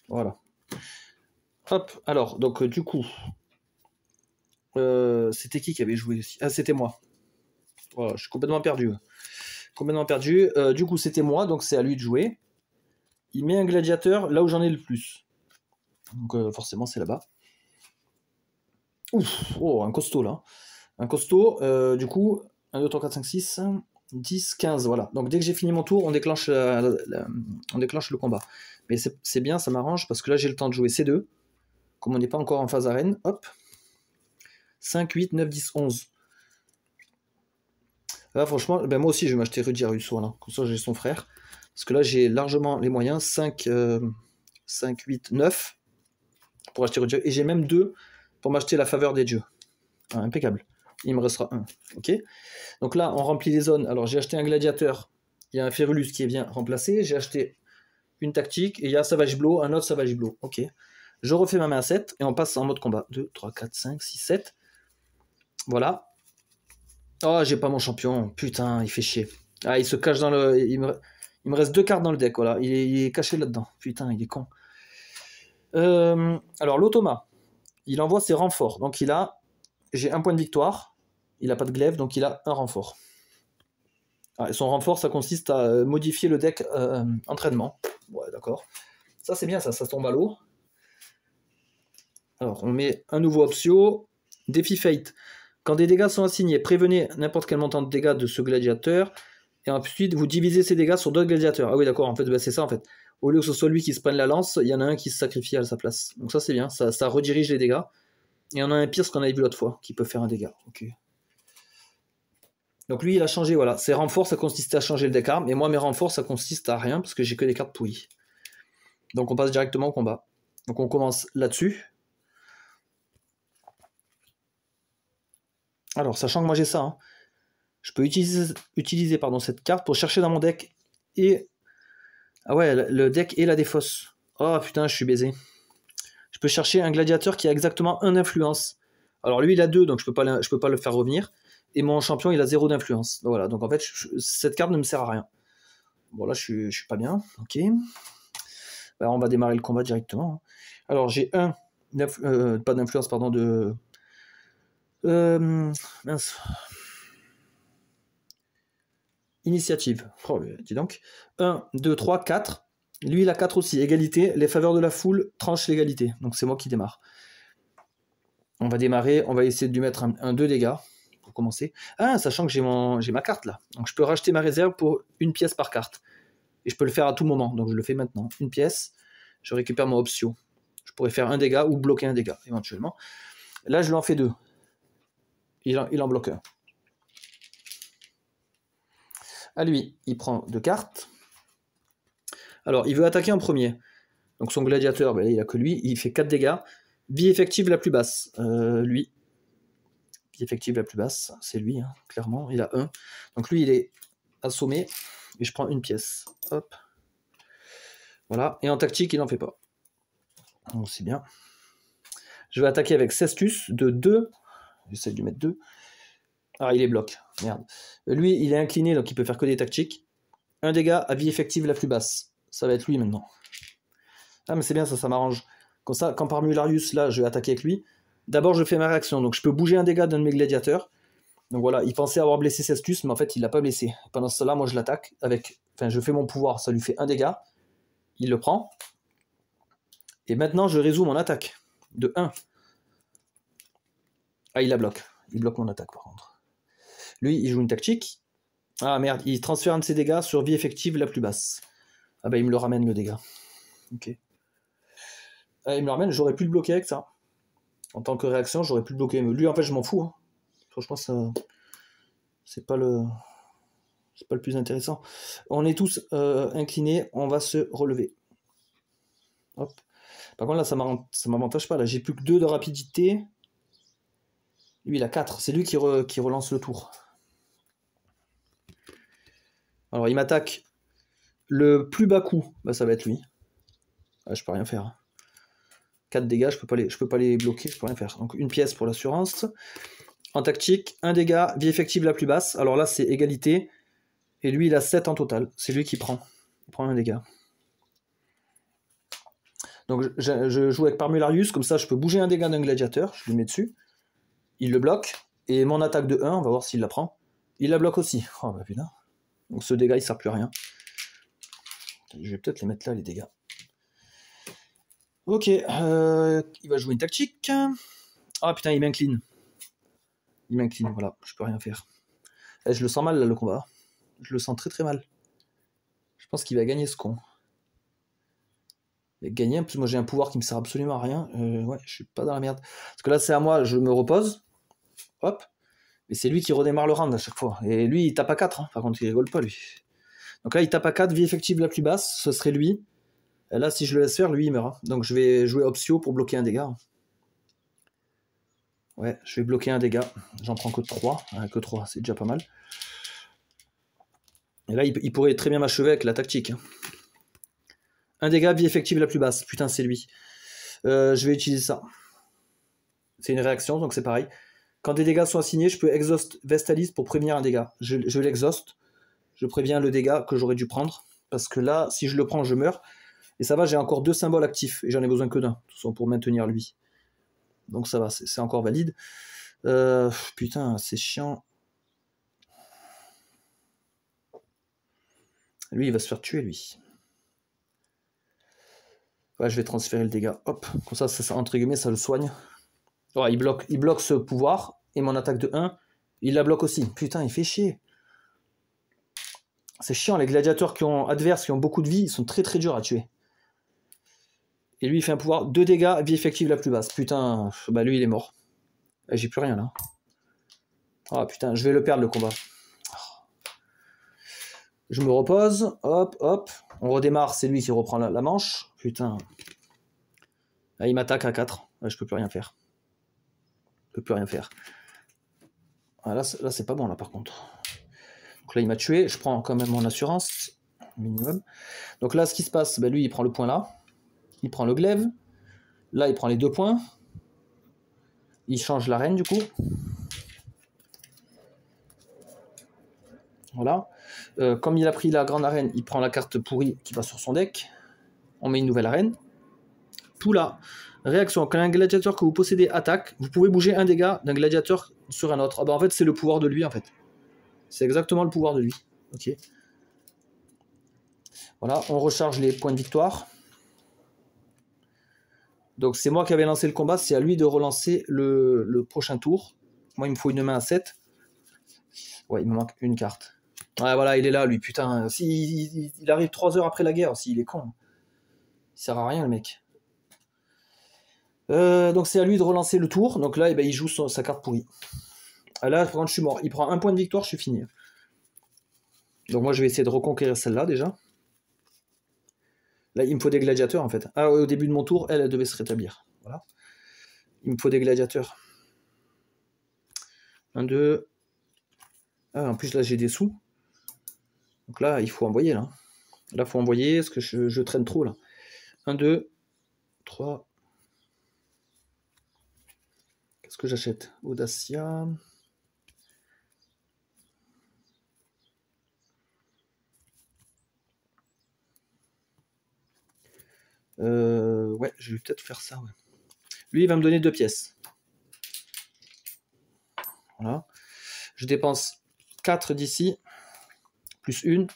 Voilà. Hop, alors, donc du coup, c'était qui avait joué ici? Ah, c'était moi. Voilà, je suis complètement perdu. Complètement perdu. Du coup, c'était moi, donc c'est à lui de jouer. Il met un gladiateur là où j'en ai le plus. Donc forcément, c'est là-bas. Ouf, oh, un costaud là. Un costaud, du coup, 1, 2, 3, 4, 5, 6, 10, 15, voilà. Donc dès que j'ai fini mon tour, on déclenche le combat. Mais c'est bien, ça m'arrange, parce que là j'ai le temps de jouer C2. Comme on n'est pas encore en phase arène, hop. 5, 8, 9, 10, 11. Là franchement, ben moi aussi je vais m'acheter Rudiarus, voilà. Comme ça j'ai son frère. Parce que là j'ai largement les moyens, 5, 8, 9 pour acheter Rudiarus. Et j'ai même 2 pour m'acheter la faveur des dieux. Ah, impeccable. Il me restera 1. Ok. Donc là, on remplit les zones. Alors j'ai acheté un gladiateur. Il y a un Férulus qui est bien remplacé. J'ai acheté une tactique. Et il y a Savage Blow, un autre Savage Blow. Ok. Je refais ma main à 7 et on passe en mode combat. 2, 3, 4, 5, 6, 7. Voilà. Oh, j'ai pas mon champion. Putain, il fait chier. Ah, il se cache dans le... Il me reste 2 cartes dans le deck. Voilà. Il est caché là-dedans. Putain, il est con. Alors l'Automa. Il envoie ses renforts. Donc j'ai 1 point de victoire. Il n'a pas de glaive, donc il a 1 renfort. Ah, et son renfort, ça consiste à modifier le deck entraînement. Ouais, d'accord. Ça, c'est bien, ça tombe à l'eau. Alors, on met un nouveau optio. Défi Fate. Quand des dégâts sont assignés, prévenez n'importe quel montant de dégâts de ce gladiateur, et ensuite vous divisez ces dégâts sur d'autres gladiateurs. Ah oui, d'accord, en fait, bah, c'est ça en fait. Au lieu que ce soit lui qui se prenne la lance, il y en a un qui se sacrifie à sa place. Donc ça c'est bien, ça redirige les dégâts. Et on a un pire, ce qu'on avait vu l'autre fois, qui peut faire un dégât. Ok. Donc lui, il a changé, voilà. Ses renforts, ça consistait à changer le deck arme, et moi, mes renforts, ça consiste à rien, parce que j'ai que des cartes pourries. Donc on passe directement au combat. Donc on commence là-dessus. Alors, sachant que moi j'ai ça, hein, je peux utiliser pardon, cette carte pour chercher dans mon deck et... Ah ouais, le deck et la défausse. Oh putain, je suis baisé. Je peux chercher un gladiateur qui a exactement 1 influence. Alors lui, il a 2, donc je peux pas le faire revenir. Et mon champion, il a 0 d'influence. Voilà, donc en fait, cette carte ne me sert à rien. Bon, là, je suis pas bien. Ok. Bah, on va démarrer le combat directement. Alors, j'ai pas d'influence, pardon, de... mince. Initiative. Oh, dis donc. 1, 2, 3, 4. Lui, il a 4 aussi. Égalité. Les faveurs de la foule tranchent l'égalité. Donc, c'est moi qui démarre. On va démarrer. On va essayer de lui mettre un 2 dégâts pour commencer. Ah, sachant que j'ai ma carte là. Donc, je peux racheter ma réserve pour une pièce par carte. Et je peux le faire à tout moment. Donc, je le fais maintenant. Une pièce. Je récupère mon option. Je pourrais faire un dégât ou bloquer un dégât, éventuellement. Là, je lui en fais 2. Il en bloque un. À lui, il prend 2 cartes. Alors, il veut attaquer en premier. Donc son gladiateur, ben, il a que lui, il fait 4 dégâts. Vie effective la plus basse. Lui. Vie effective la plus basse, c'est lui, hein, clairement. Il a 1. Donc lui, il est assommé. Et je prends une pièce. Hop. Voilà. Et en tactique, il n'en fait pas. Donc c'est bien. Je vais attaquer avec Cestus de 2. J'essaie de lui mettre 2. Ah, il est bloc. Merde. Lui, il est incliné, donc il peut faire que des tactiques. 1 dégât à vie effective la plus basse. Ça va être lui maintenant. Ah, mais c'est bien, ça m'arrange. Comme ça, quand par Mularius, là, je vais attaquer avec lui. D'abord, je fais ma réaction. Donc, je peux bouger un dégât d'un de mes gladiateurs. Donc voilà, il pensait avoir blessé Cestus, mais en fait, il l'a pas blessé. Pendant cela, moi, je l'attaque avec... Enfin, je fais mon pouvoir. Ça lui fait 1 dégât. Il le prend. Et maintenant, je résous mon attaque. De 1. Ah, il la bloque. Il bloque mon attaque, par contre. Lui, il joue une tactique. Ah, merde. Il transfère un de ses dégâts sur vie effective la plus basse. Ah bah, il me le ramène, le dégât. Ok. Ah, il me le ramène, j'aurais pu le bloquer avec ça. En tant que réaction, j'aurais pu le bloquer. Mais lui, en fait, je m'en fous. Hein. Franchement, ça... c'est pas le plus intéressant. On est tous inclinés, on va se relever. Hop. Par contre, là, ça m'avantage pas. Là, j'ai plus que 2 de rapidité. Lui, il a 4. C'est lui qui relance le tour. Alors, il m'attaque le plus bas coup. Bah, ça va être lui. Ah, je peux rien faire. 4 dégâts, je peux pas les bloquer, je peux rien faire. Donc, une pièce pour l'assurance. En tactique, 1 dégât, vie effective la plus basse. Alors là, c'est égalité. Et lui, il a 7 en total. C'est lui qui prend. Il prend 1 dégât. Donc je joue avec Parmularius, comme ça je peux bouger un dégât d'un gladiateur, je le mets dessus. Il le bloque. Et mon attaque de 1, on va voir s'il la prend. Il la bloque aussi. Oh bah putain. Donc ce dégât, il sert plus à rien. Je vais peut-être les mettre là, les dégâts. Ok. Il va jouer une tactique. Ah putain, il m'incline. Il m'incline, voilà. Je peux rien faire. Je le sens mal, là, le combat. Je le sens très très mal. Je pense qu'il va gagner ce con. Il va gagner, en plus moi j'ai un pouvoir qui me sert absolument à rien. Ouais, je suis pas dans la merde. Parce que là c'est à moi, je me repose. Hop. Et c'est lui qui redémarre le round à chaque fois. Et lui il tape à 4, hein. Par contre il rigole pas lui. Donc là il tape à 4, vie effective la plus basse, ce serait lui. Et là si je le laisse faire, lui il meurt. Donc je vais jouer Optio pour bloquer un dégât. Ouais, je vais bloquer un dégât. J'en prends que 3. Que 3, c'est déjà pas mal. Et là il pourrait très bien m'achever avec la tactique. Hein. 1 dégât, vie effective la plus basse. Putain, c'est lui. Je vais utiliser ça. C'est une réaction, donc c'est pareil. Quand des dégâts sont assignés, je peux exhaust Vestalis pour prévenir un dégât. Je l'exhauste. Je préviens le dégât que j'aurais dû prendre. Parce que là, si je le prends, je meurs. Et ça va, j'ai encore 2 symboles actifs. Et j'en ai besoin que d'un. Tout ça pour maintenir lui. Donc ça va, c'est encore valide. Putain, c'est chiant. Lui, il va se faire tuer, lui. Ouais, je vais transférer le dégât. Hop, comme ça, entre guillemets, ça le soigne. Ouais, il bloque ce pouvoir, et mon attaque de 1, il la bloque aussi. Putain, il fait chier. C'est chiant, les gladiateurs adverses qui ont beaucoup de vie, ils sont très très durs à tuer. Et lui, il fait un pouvoir 2 dégâts, vie effective la plus basse. Putain, bah lui, il est mort. J'ai plus rien là. Ah putain, je vais le perdre le combat. Je me repose, hop, hop. On redémarre, c'est lui qui reprend la manche. Putain. Là, il m'attaque à 4. Là, je peux plus rien faire. Je peux plus rien faire. Ah, là, c'est pas bon, là, par contre. Donc là, il m'a tué. Je prends quand même mon assurance. Minimum. Donc là, ce qui se passe, bah, lui, il prend le point là. Il prend le glaive. Là, il prend les 2 points. Il change la reine, du coup. Voilà. Comme il a pris la grande arène, il prend la carte pourrie qui va sur son deck. On met une nouvelle arène. Tout là. Réaction. Quand un gladiateur que vous possédez attaque, vous pouvez bouger un dégât d'un gladiateur sur un autre. Ah bah en fait, c'est le pouvoir de lui, en fait. C'est exactement le pouvoir de lui. Ok. Voilà, on recharge les points de victoire. Donc c'est moi qui avais lancé le combat, c'est à lui de relancer le prochain tour. Moi, il me faut une main à 7. Ouais, il me manque une carte. Ouais, voilà, il est là, lui, putain. Il arrive 3 heures après la guerre aussi, il est con. Il sert à rien, le mec. Donc c'est à lui de relancer le tour. Donc là, eh ben, il joue sa carte pourrie. Là, par contre, je suis mort. Il prend un point de victoire, je suis fini. Donc moi, je vais essayer de reconquérir celle-là, déjà. Là, il me faut des gladiateurs, en fait. Ah ouais, au début de mon tour, elle devait se rétablir. Voilà. Il me faut des gladiateurs. 1, 2... Ah, en plus, là, j'ai des sous. Donc là, il faut envoyer, là. Là, il faut envoyer, parce que je traîne trop, là. 1, 2, 3... Qu'est-ce que j'achète? Audacia... Ouais, je vais peut-être faire ça, ouais. Lui, il va me donner 2 pièces. Voilà. Je dépense 4 d'ici, plus 1.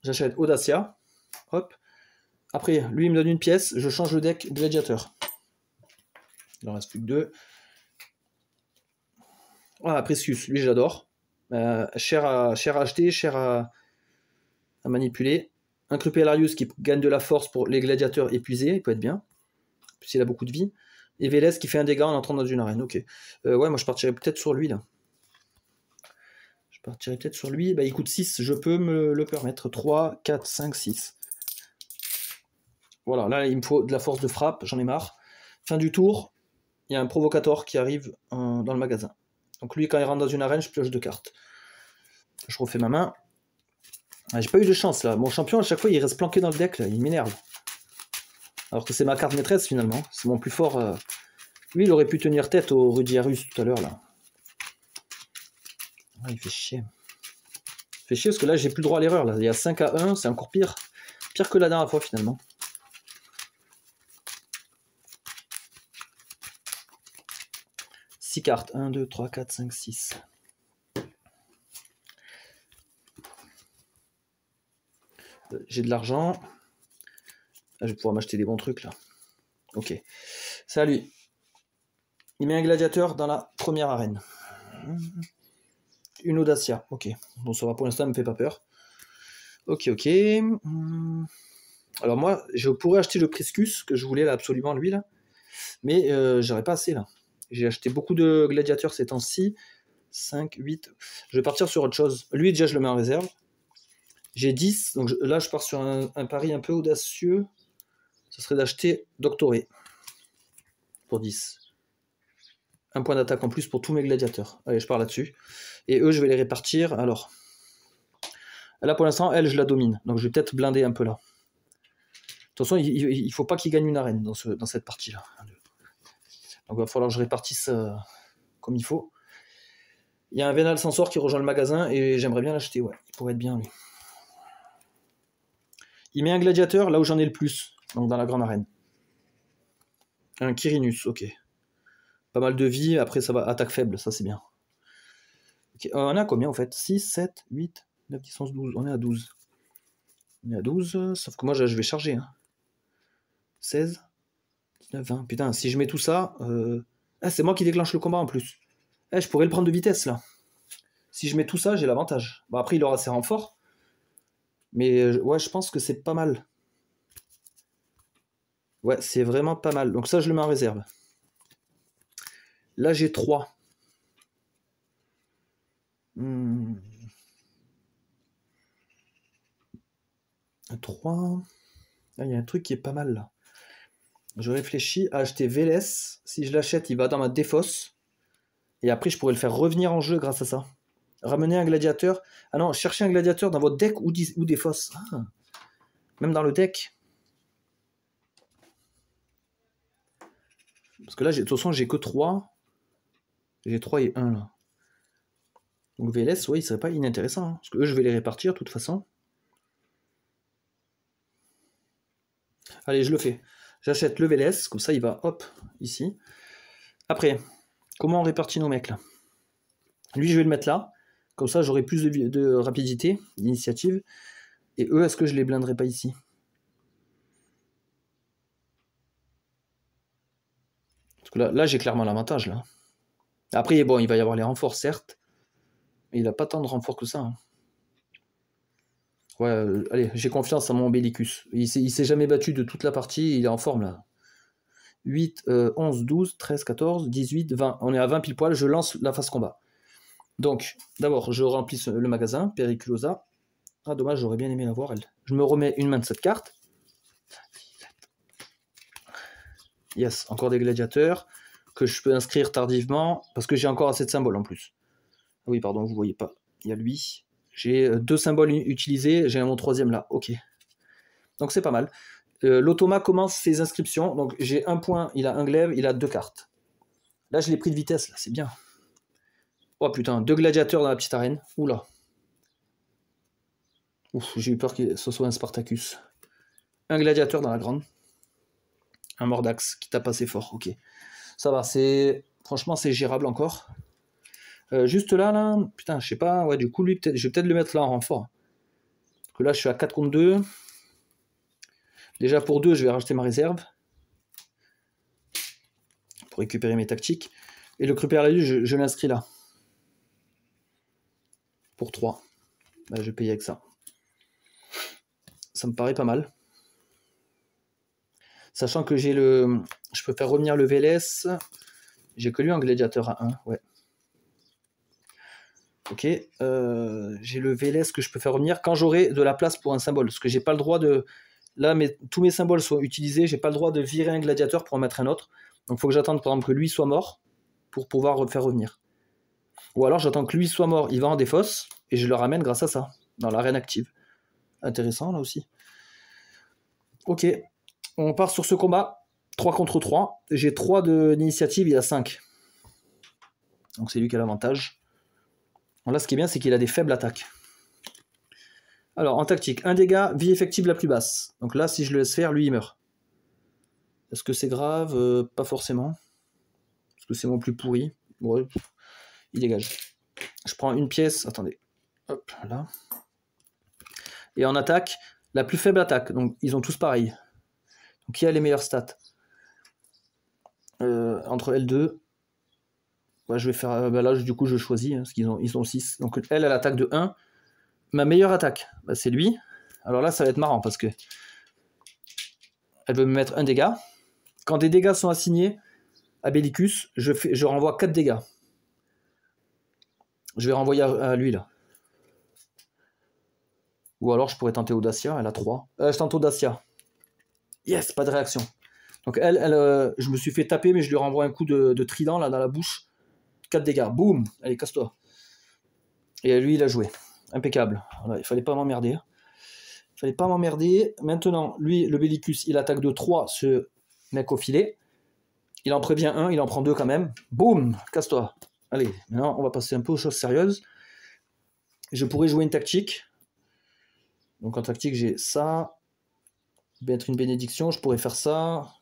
J'achète Audacia. Hop. Après, lui, il me donne une pièce. Je change le deck gladiateur. Il en reste plus que 2. Ah, Precious. Lui, j'adore. Cher à acheter, cher à manipuler. Un Crupellarius qui gagne de la force pour les gladiateurs épuisés. Il peut être bien. Plus il a beaucoup de vie. Et Vélez qui fait un dégât en entrant dans une arène. Ok. Ouais, moi, je partirais peut-être sur lui, là. Je partirais peut-être sur lui. Bah, il coûte 6. Je peux me le permettre. 3, 4, 5, 6. Voilà, là il me faut de la force de frappe, j'en ai marre. Fin du tour, il y a un provocateur qui arrive dans le magasin. Donc lui, quand il rentre dans une arène, je pioche 2 cartes. Je refais ma main. Ah, j'ai pas eu de chance là. Mon champion, à chaque fois, il reste planqué dans le deck, là. Il m'énerve. Alors que c'est ma carte maîtresse finalement. C'est mon plus fort. Lui, il aurait pu tenir tête au Rudiarus tout à l'heure là. Ah, il fait chier. Il fait chier parce que là, j'ai plus le droit à l'erreur. Là. Il y a 5 à 1, c'est encore pire. Pire que la dernière fois finalement. Six cartes. 1, 2, 3, 4, 5, 6. J'ai de l'argent. Là, je vais pouvoir m'acheter des bons trucs là. Ok. C'est à lui. Il met un gladiateur dans la première arène. Une Audacia. Ok. Bon, ça va pour l'instant, ne me fait pas peur. Ok, ok. Alors moi, je pourrais acheter le Priscus, que je voulais là absolument, lui là. Mais j'aurais pas assez là. J'ai acheté beaucoup de gladiateurs ces temps-ci. 5, 8. Je vais partir sur autre chose. Lui, déjà, je le mets en réserve. J'ai 10. Donc là, je pars sur un pari un peu audacieux. Ce serait d'acheter Doctoré. Pour 10. Un point d'attaque en plus pour tous mes gladiateurs. Allez, je pars là-dessus. Et eux, je vais les répartir. Alors, là, pour l'instant, elle, je la domine. Donc, je vais peut-être blinder un peu là. De toute façon, il ne faut pas qu'il gagne une arène dans cette partie-là. Donc, il va falloir que je répartisse comme il faut. Il y a un Vénal Sensor qui rejoint le magasin et j'aimerais bien l'acheter. Ouais, il pourrait être bien, lui. Il met un gladiateur là où j'en ai le plus. Donc, dans la grande arène. Un Quirinus, ok. Pas mal de vie. Après, ça va. Attaque faible, ça, c'est bien. Okay. On est à combien, en fait? 6, 7, 8, 9, 10, 11, 12. On est à 12. On est à 12, sauf que moi, je vais charger. Hein. 16, 19, 20. Putain, si je mets tout ça, Ah, c'est moi qui déclenche le combat en plus. Eh, je pourrais le prendre de vitesse là. Si je mets tout ça, j'ai l'avantage. Bon, après, il aura ses renforts. Mais ouais, je pense que c'est pas mal. Ouais, c'est vraiment pas mal. Donc ça, je le mets en réserve. Là, j'ai 3. 3. Ah, il y a un truc qui est pas mal là. Je réfléchis à acheter Vélez. Si je l'achète, il va dans ma défausse. Et après, je pourrais le faire revenir en jeu grâce à ça. Ramener un gladiateur. Ah non, chercher un gladiateur dans votre deck ou défausse. Ah. Même dans le deck. Parce que là, de toute façon, j'ai que 3. J'ai 3 et 1 là. Donc Vélez, ouais, il serait pas inintéressant. Hein, parce que eux, je vais les répartir de toute façon. Allez, je le fais. J'achète le Vélez, comme ça il va, hop, ici. Après, comment on répartit nos mecs là? Lui, je vais le mettre là. Comme ça, j'aurai plus de rapidité, d'initiative. Et eux, est-ce que je les blinderai pas ici? Parce que là j'ai clairement l'avantage là. Après, bon, il va y avoir les renforts, certes. Mais il n'a pas tant de renforts que ça. Hein. Ouais, allez, j'ai confiance en mon Bellicus. Il s'est jamais battu de toute la partie, il est en forme là. 8, 11, 12, 13, 14, 18, 20. On est à 20 pile poil, je lance la phase combat. Donc, d'abord, je remplis le magasin, Periculosa. Ah, dommage, j'aurais bien aimé la voir, elle. Je me remets une main de cette carte. Yes, encore des gladiateurs que je peux inscrire tardivement, parce que j'ai encore assez de symboles en plus. Ah oui, pardon, vous voyez pas. Il y a lui. J'ai 2 symboles utilisés, j'ai mon 3e là. Ok. Donc c'est pas mal. L'automa commence ses inscriptions. Donc j'ai 1 point, il a un glaive, il a 2 cartes. Là, je l'ai pris de vitesse, là, c'est bien. Oh putain, 2 gladiateurs dans la petite arène. Oula. Ouf, j'ai eu peur que ce soit un Spartacus. Un gladiateur dans la grande. Un Mordax qui tape assez fort, ok. Ça va, franchement, c'est gérable encore. Juste là, putain, je sais pas, ouais, du coup, lui, je vais peut-être le mettre là en renfort. Parce que là, je suis à 4 contre 2. Déjà, pour 2, je vais rajouter ma réserve. Pour récupérer mes tactiques. Et le Crupéralius, je l'inscris là. Pour 3. Bah, je vais payer avec ça. Ça me paraît pas mal. Sachant que je peux faire revenir le Vélez. J'ai que lui en gladiateur à 1, ouais. Ok, j'ai le Vélez que je peux faire revenir quand j'aurai de la place pour un symbole. Parce que j'ai pas le droit de... Là, tous mes symboles sont utilisés, j'ai pas le droit de virer un gladiateur pour en mettre un autre. Donc il faut que j'attende par exemple que lui soit mort pour pouvoir faire revenir. Ou alors j'attends que lui soit mort, il va en défausse, et je le ramène grâce à ça, dans l'arène active. Intéressant là aussi. Ok, on part sur ce combat. 3 contre 3. J'ai 3 d'initiative, il a 5. Donc c'est lui qui a l'avantage. Là, ce qui est bien, c'est qu'il a des faibles attaques. Alors, en tactique, 1 dégât, vie effective la plus basse. Donc là, si je le laisse faire, lui, il meurt. Est-ce que c'est grave? Pas forcément. Parce que c'est mon plus pourri. Ouais, il dégage. Je prends une pièce. Attendez. Hop, là. Et en attaque, la plus faible attaque. Donc, ils ont tous pareil. Donc, qui a les meilleures stats? Entre L2. Ouais, je vais faire... là, du coup, je choisis. Hein, parce qu'ils ont 6. Donc, elle attaque de 1. Ma meilleure attaque, bah, c'est lui. Alors là, ça va être marrant parce que elle veut me mettre 1 dégât. Quand des dégâts sont assignés à Bellicus, je renvoie 4 dégâts. Je vais renvoyer à lui là. Ou alors je pourrais tenter Audacia, elle a 3. Je tente Audacia. Yes, pas de réaction. Donc elle je me suis fait taper, mais je lui renvoie un coup de trident là dans la bouche. 4 dégâts, boum. Allez, casse-toi. Et lui, il a joué. Impeccable. Voilà, il fallait pas m'emmerder. Maintenant, lui, le Bellicus, il attaque de 3 ce mec au filet. Il en prévient 1, il en prend 2 quand même. Boum, casse-toi. Allez, maintenant, on va passer un peu aux choses sérieuses. Je pourrais jouer une tactique. Donc en tactique, j'ai ça. Mettre une bénédiction, je pourrais faire ça.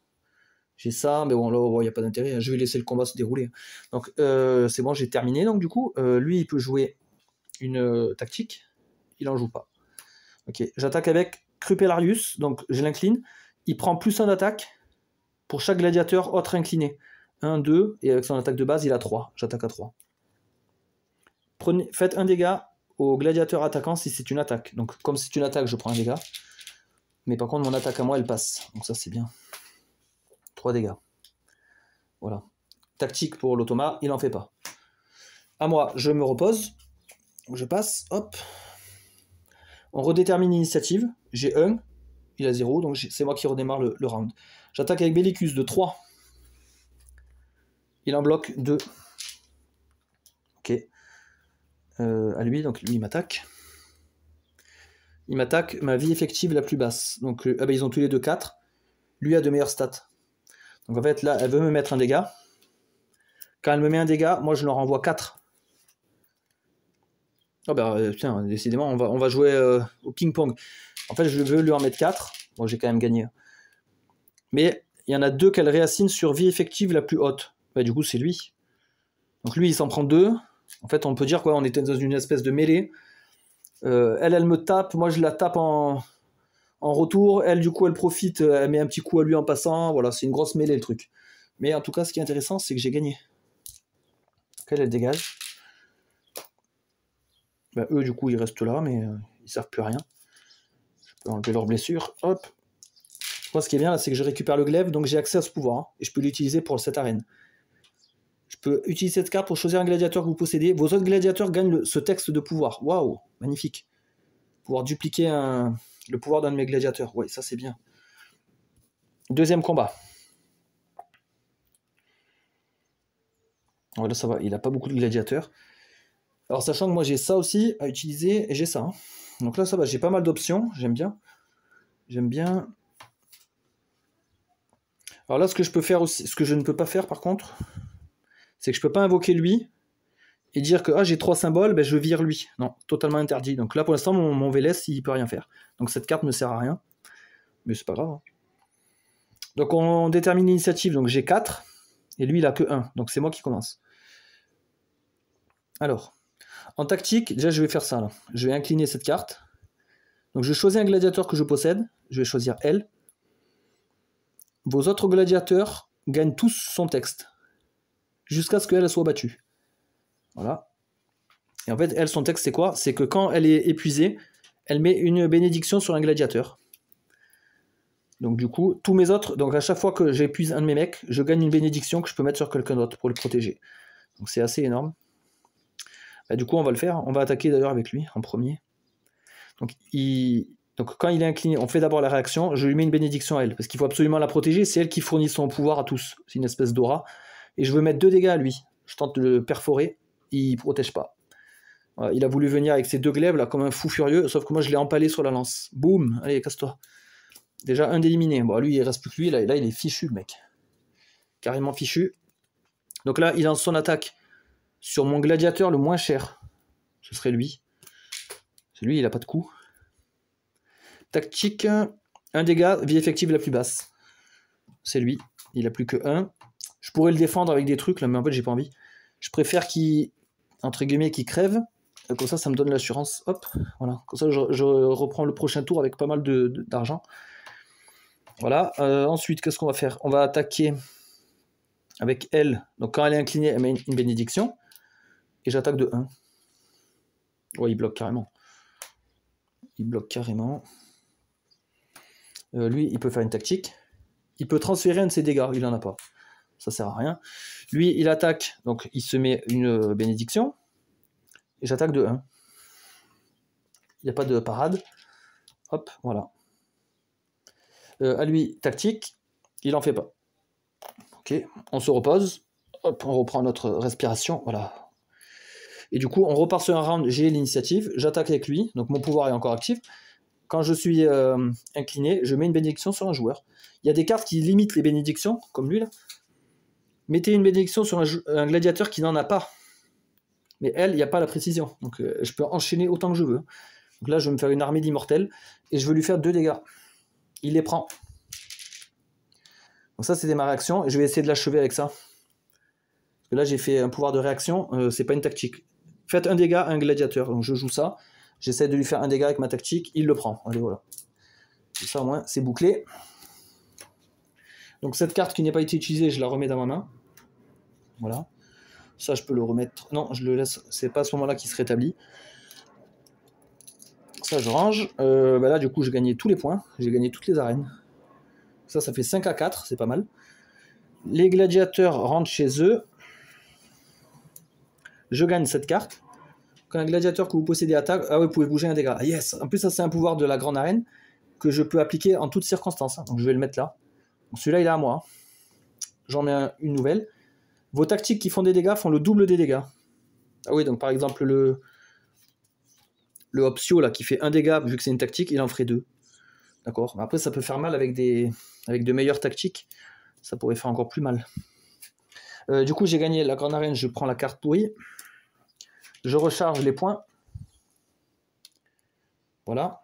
J'ai ça, mais bon, là, il n'y a pas d'intérêt. Je vais laisser le combat se dérouler. Donc, c'est bon, j'ai terminé. Donc, du coup, lui, il peut jouer une tactique. Il en joue pas. Ok, j'attaque avec Crupellarius. Donc, je l'incline. Il prend +1 d'attaque pour chaque gladiateur autre incliné. 1, 2, et avec son attaque de base, il a 3. J'attaque à 3. Faites un dégât au gladiateur attaquant si c'est une attaque. Donc comme c'est une attaque, je prends un dégât. Mais par contre, mon attaque à moi, elle passe. Donc ça, c'est bien. 3 dégâts. Voilà. Tactique pour l'automa, il n'en fait pas. À moi, je me repose. Je passe, hop. On redétermine l'initiative. J'ai 1, il a 0, donc c'est moi qui redémarre le round. J'attaque avec Bellicus de 3. Il en bloque 2. Ok. À lui, donc lui il m'attaque. Il m'attaque ma vie effective la plus basse. Donc ils ont tous les deux 4. Lui a de meilleures stats. Donc en fait là, elle veut me mettre un dégât. Quand elle me met un dégât, moi je leur envoie 4. Oh bah putain, décidément, on va jouer au ping-pong. En fait, je veux lui en mettre 4. Bon, j'ai quand même gagné. Mais il y en a 2 qu'elle réassigne sur vie effective la plus haute. Bah du coup, c'est lui. Donc lui, il s'en prend 2. En fait, on peut dire quoi, on était dans une espèce de mêlée. Elle me tape, moi je la tape en retour. Elle, du coup, elle profite, elle met un petit coup à lui en passant. Voilà, c'est une grosse mêlée le truc. Mais en tout cas, ce qui est intéressant, c'est que j'ai gagné. Elle dégage. Bah, eux, du coup, ils restent là, mais ils servent plus à rien. Je peux enlever leurs blessures. Hop. Moi, ce qui est bien, là, c'est que je récupère le glaive, donc j'ai accès à ce pouvoir. Hein, et je peux l'utiliser pour cette arène. Je peux utiliser cette carte pour choisir un gladiateur que vous possédez. Vos autres gladiateurs gagnent ce texte de pouvoir. Waouh, magnifique. Pouvoir dupliquer le pouvoir d'un de mes gladiateurs. Oui, ça c'est bien. Deuxième combat. Voilà, ça va. Il n'a pas beaucoup de gladiateurs. Alors, sachant que moi j'ai ça aussi à utiliser, et j'ai ça. Hein. Donc là, ça va. J'ai pas mal d'options. J'aime bien. J'aime bien. Alors là, ce que je peux faire aussi, ce que je ne peux pas faire par contre, c'est que je peux pas invoquer lui et dire que j'ai 3 symboles, ben, je vire lui. Non, totalement interdit. Donc là, pour l'instant, mon VLS, il peut rien faire. Donc cette carte ne sert à rien. Mais c'est pas grave. Hein. Donc on détermine l'initiative. Donc j'ai 4. Et lui, il a que 1. Donc c'est moi qui commence. Alors, en tactique, déjà, je vais faire ça. Là. Je vais incliner cette carte. Donc je choisis un gladiateur que je possède. Je vais choisir elle. Vos autres gladiateurs gagnent tous son texte. Jusqu'à ce qu'elle soit battue. Voilà. Et en fait, elle, son texte, c'est quoi? C'est que quand elle est épuisée, elle met une bénédiction sur un gladiateur. Donc du coup, tous mes autres, donc à chaque fois que j'épuise un de mes mecs, je gagne une bénédiction que je peux mettre sur quelqu'un d'autre pour le protéger. Donc c'est assez énorme. Bah, du coup, on va le faire. On va attaquer d'ailleurs avec lui en premier. Donc quand il est incliné, on fait d'abord la réaction, je lui mets une bénédiction à elle, parce qu'il faut absolument la protéger, c'est elle qui fournit son pouvoir à tous. C'est une espèce d'aura. Et je veux mettre 2 dégâts à lui. Je tente de le perforer, il ne protège pas. Voilà, il a voulu venir avec ses 2 glaives là comme un fou furieux, sauf que moi je l'ai empalé sur la lance. Boum, allez, casse-toi. Déjà un d'éliminé. Bon, lui il reste plus que lui, là il est fichu le mec. Carrément fichu. Donc là il lance son attaque sur mon gladiateur le moins cher. Ce serait lui. C'est lui, il a pas de coup. Tactique, 1 dégât, vie effective la plus basse. C'est lui, il a plus que 1. Je pourrais le défendre avec des trucs là, mais en fait j'ai pas envie. Je préfère qu'il, entre guillemets, qu'il crève. Comme ça me donne l'assurance. Hop, voilà. Comme ça, je reprends le prochain tour avec pas mal d'argent. Voilà. Ensuite, qu'est-ce qu'on va faire? On va attaquer avec elle. Donc, quand elle est inclinée, elle met une bénédiction. Et j'attaque de 1. Ouais, il bloque carrément. Il bloque carrément. Lui, il peut faire une tactique. Il peut transférer un de ses dégâts. Il n'en a pas. Ça sert à rien. Lui, il attaque. Donc, il se met une bénédiction. Et j'attaque de 1. Il n'y a pas de parade. Hop, voilà. À lui, tactique. Il n'en fait pas. Ok, on se repose. Hop, on reprend notre respiration. Voilà. Et du coup, on repart sur un round. J'ai l'initiative. J'attaque avec lui. Donc, mon pouvoir est encore actif. Quand je suis incliné, je mets une bénédiction sur un joueur. Il y a des cartes qui limitent les bénédictions, comme lui là. Mettez une bénédiction sur un gladiateur qui n'en a pas. Mais elle, il n'y a pas la précision. Donc je peux enchaîner autant que je veux. Donc là, je vais me faire une armée d'immortels. Et je veux lui faire 2 dégâts. Il les prend. Donc ça, c'était ma réaction. Et je vais essayer de l'achever avec ça. Parce que là, j'ai fait un pouvoir de réaction. C'est pas une tactique. Faites 1 dégât à un gladiateur. Donc je joue ça. J'essaie de lui faire 1 dégât avec ma tactique. Il le prend. Allez, voilà. Et ça, au moins, c'est bouclé. Donc cette carte qui n'est pas été utilisée, je la remets dans ma main. Voilà. Ça, je peux le remettre. Non, je le laisse. C'est pas à ce moment-là qu'il se rétablit. Ça, je range. Bah là, du coup, j'ai gagné tous les points. J'ai gagné toutes les arènes. Ça fait 5 à 4. C'est pas mal. Les gladiateurs rentrent chez eux. Je gagne cette carte. Quand un gladiateur que vous possédez attaque, ah oui, vous pouvez bouger un dégât. Ah, yes. En plus, ça, c'est un pouvoir de la grande arène que je peux appliquer en toutes circonstances. Donc, je vais le mettre là. Celui-là, il est à moi. J'en mets une nouvelle. Vos tactiques qui font des dégâts font le double des dégâts. Ah oui, donc par exemple, le Opsio, là, qui fait un dégât, vu que c'est une tactique, il en ferait 2. D'accord. Après, ça peut faire mal avec de meilleures tactiques. Ça pourrait faire encore plus mal. Du coup, j'ai gagné la grande arène, je prends la carte pourrie. Je recharge les points. Voilà.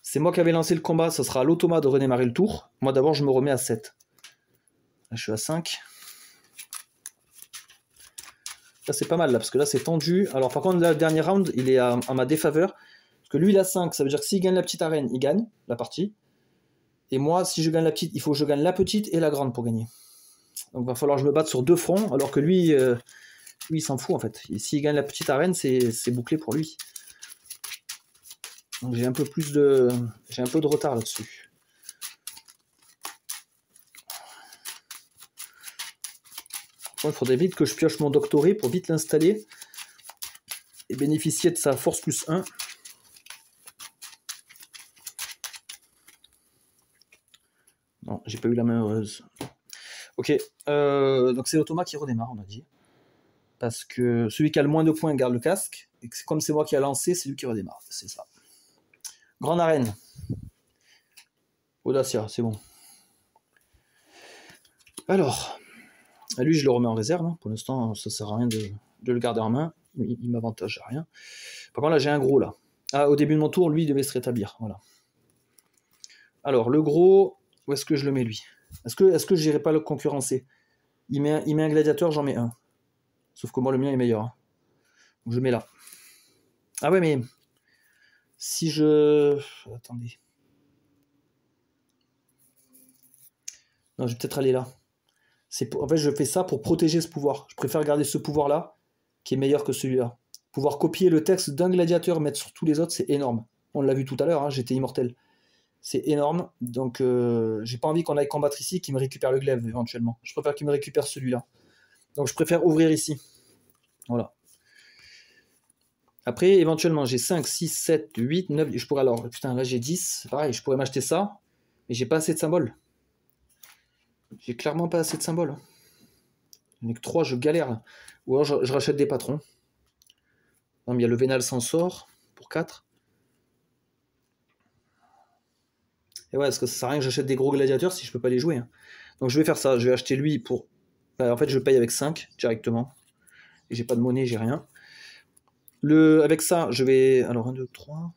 C'est moi qui avais lancé le combat, ça sera à l'automa de redémarrer le tour. Moi d'abord, je me remets à 7. Là, je suis à 5. Là, c'est pas mal, là, parce que là, c'est tendu. Alors, par contre, là, le dernier round, il est à ma défaveur. Parce que lui, il a 5, ça veut dire que s'il gagne la petite arène, il gagne la partie. Et moi, si je gagne la petite, il faut que je gagne la petite et la grande pour gagner. Donc, il va falloir que je me batte sur 2 fronts, alors que lui, il s'en fout, en fait. S'il gagne la petite arène, c'est bouclé pour lui. Donc, j'ai un peu de retard là-dessus. Il faudrait vite que je pioche mon doctoré pour vite l'installer et bénéficier de sa force plus 1. Non, j'ai pas eu la main heureuse. Ok, donc c'est l'automa qui redémarre, on a dit. Parce que celui qui a le moins de points garde le casque. Et comme c'est moi qui a lancé, c'est lui qui redémarre. C'est ça. Grande arène. Audacia, c'est bon. Alors, lui, je le remets en réserve. Hein. Pour l'instant, ça sert à rien de le garder en main. Il m'avantage à rien. Par contre, là, j'ai un gros, là. Ah, au début de mon tour, lui, il devait se rétablir. Voilà. Alors, le gros, où est-ce que je le mets, lui? Est-ce que je n'irai pas le concurrencer? Il met un gladiateur, j'en mets un. Sauf que moi, le mien est meilleur. Hein. Donc, je mets là. Ah ouais, mais... Si je... Attendez. Non, je vais peut-être aller là. En fait, je fais ça pour protéger ce pouvoir. Je préfère garder ce pouvoir-là, qui est meilleur que celui-là. Pouvoir copier le texte d'un gladiateur, mettre sur tous les autres, c'est énorme. On l'a vu tout à l'heure, hein, j'étais immortel. C'est énorme, donc j'ai pas envie qu'on aille combattre ici, qu'il me récupère le glaive, éventuellement. Je préfère qu'il me récupère celui-là. Donc je préfère ouvrir ici. Voilà. Après, éventuellement, j'ai 5, 6, 7, 8, 9... Je pourrais alors... Putain, là j'ai 10. Pareil, je pourrais m'acheter ça, mais j'ai pas assez de symboles. J'ai clairement pas assez de symboles. Il n'y en a que 3, je galère. Ou alors je rachète des patrons. Non, mais il y a le Vénal s'en sort pour 4. Et ouais, parce que ça sert à rien que j'achète des gros gladiateurs si je peux pas les jouer. Hein. Donc je vais faire ça, je vais acheter lui pour... en fait, je paye avec 5 directement. Et j'ai pas de monnaie, j'ai rien. Avec ça, je vais... Alors 1, 2, 3...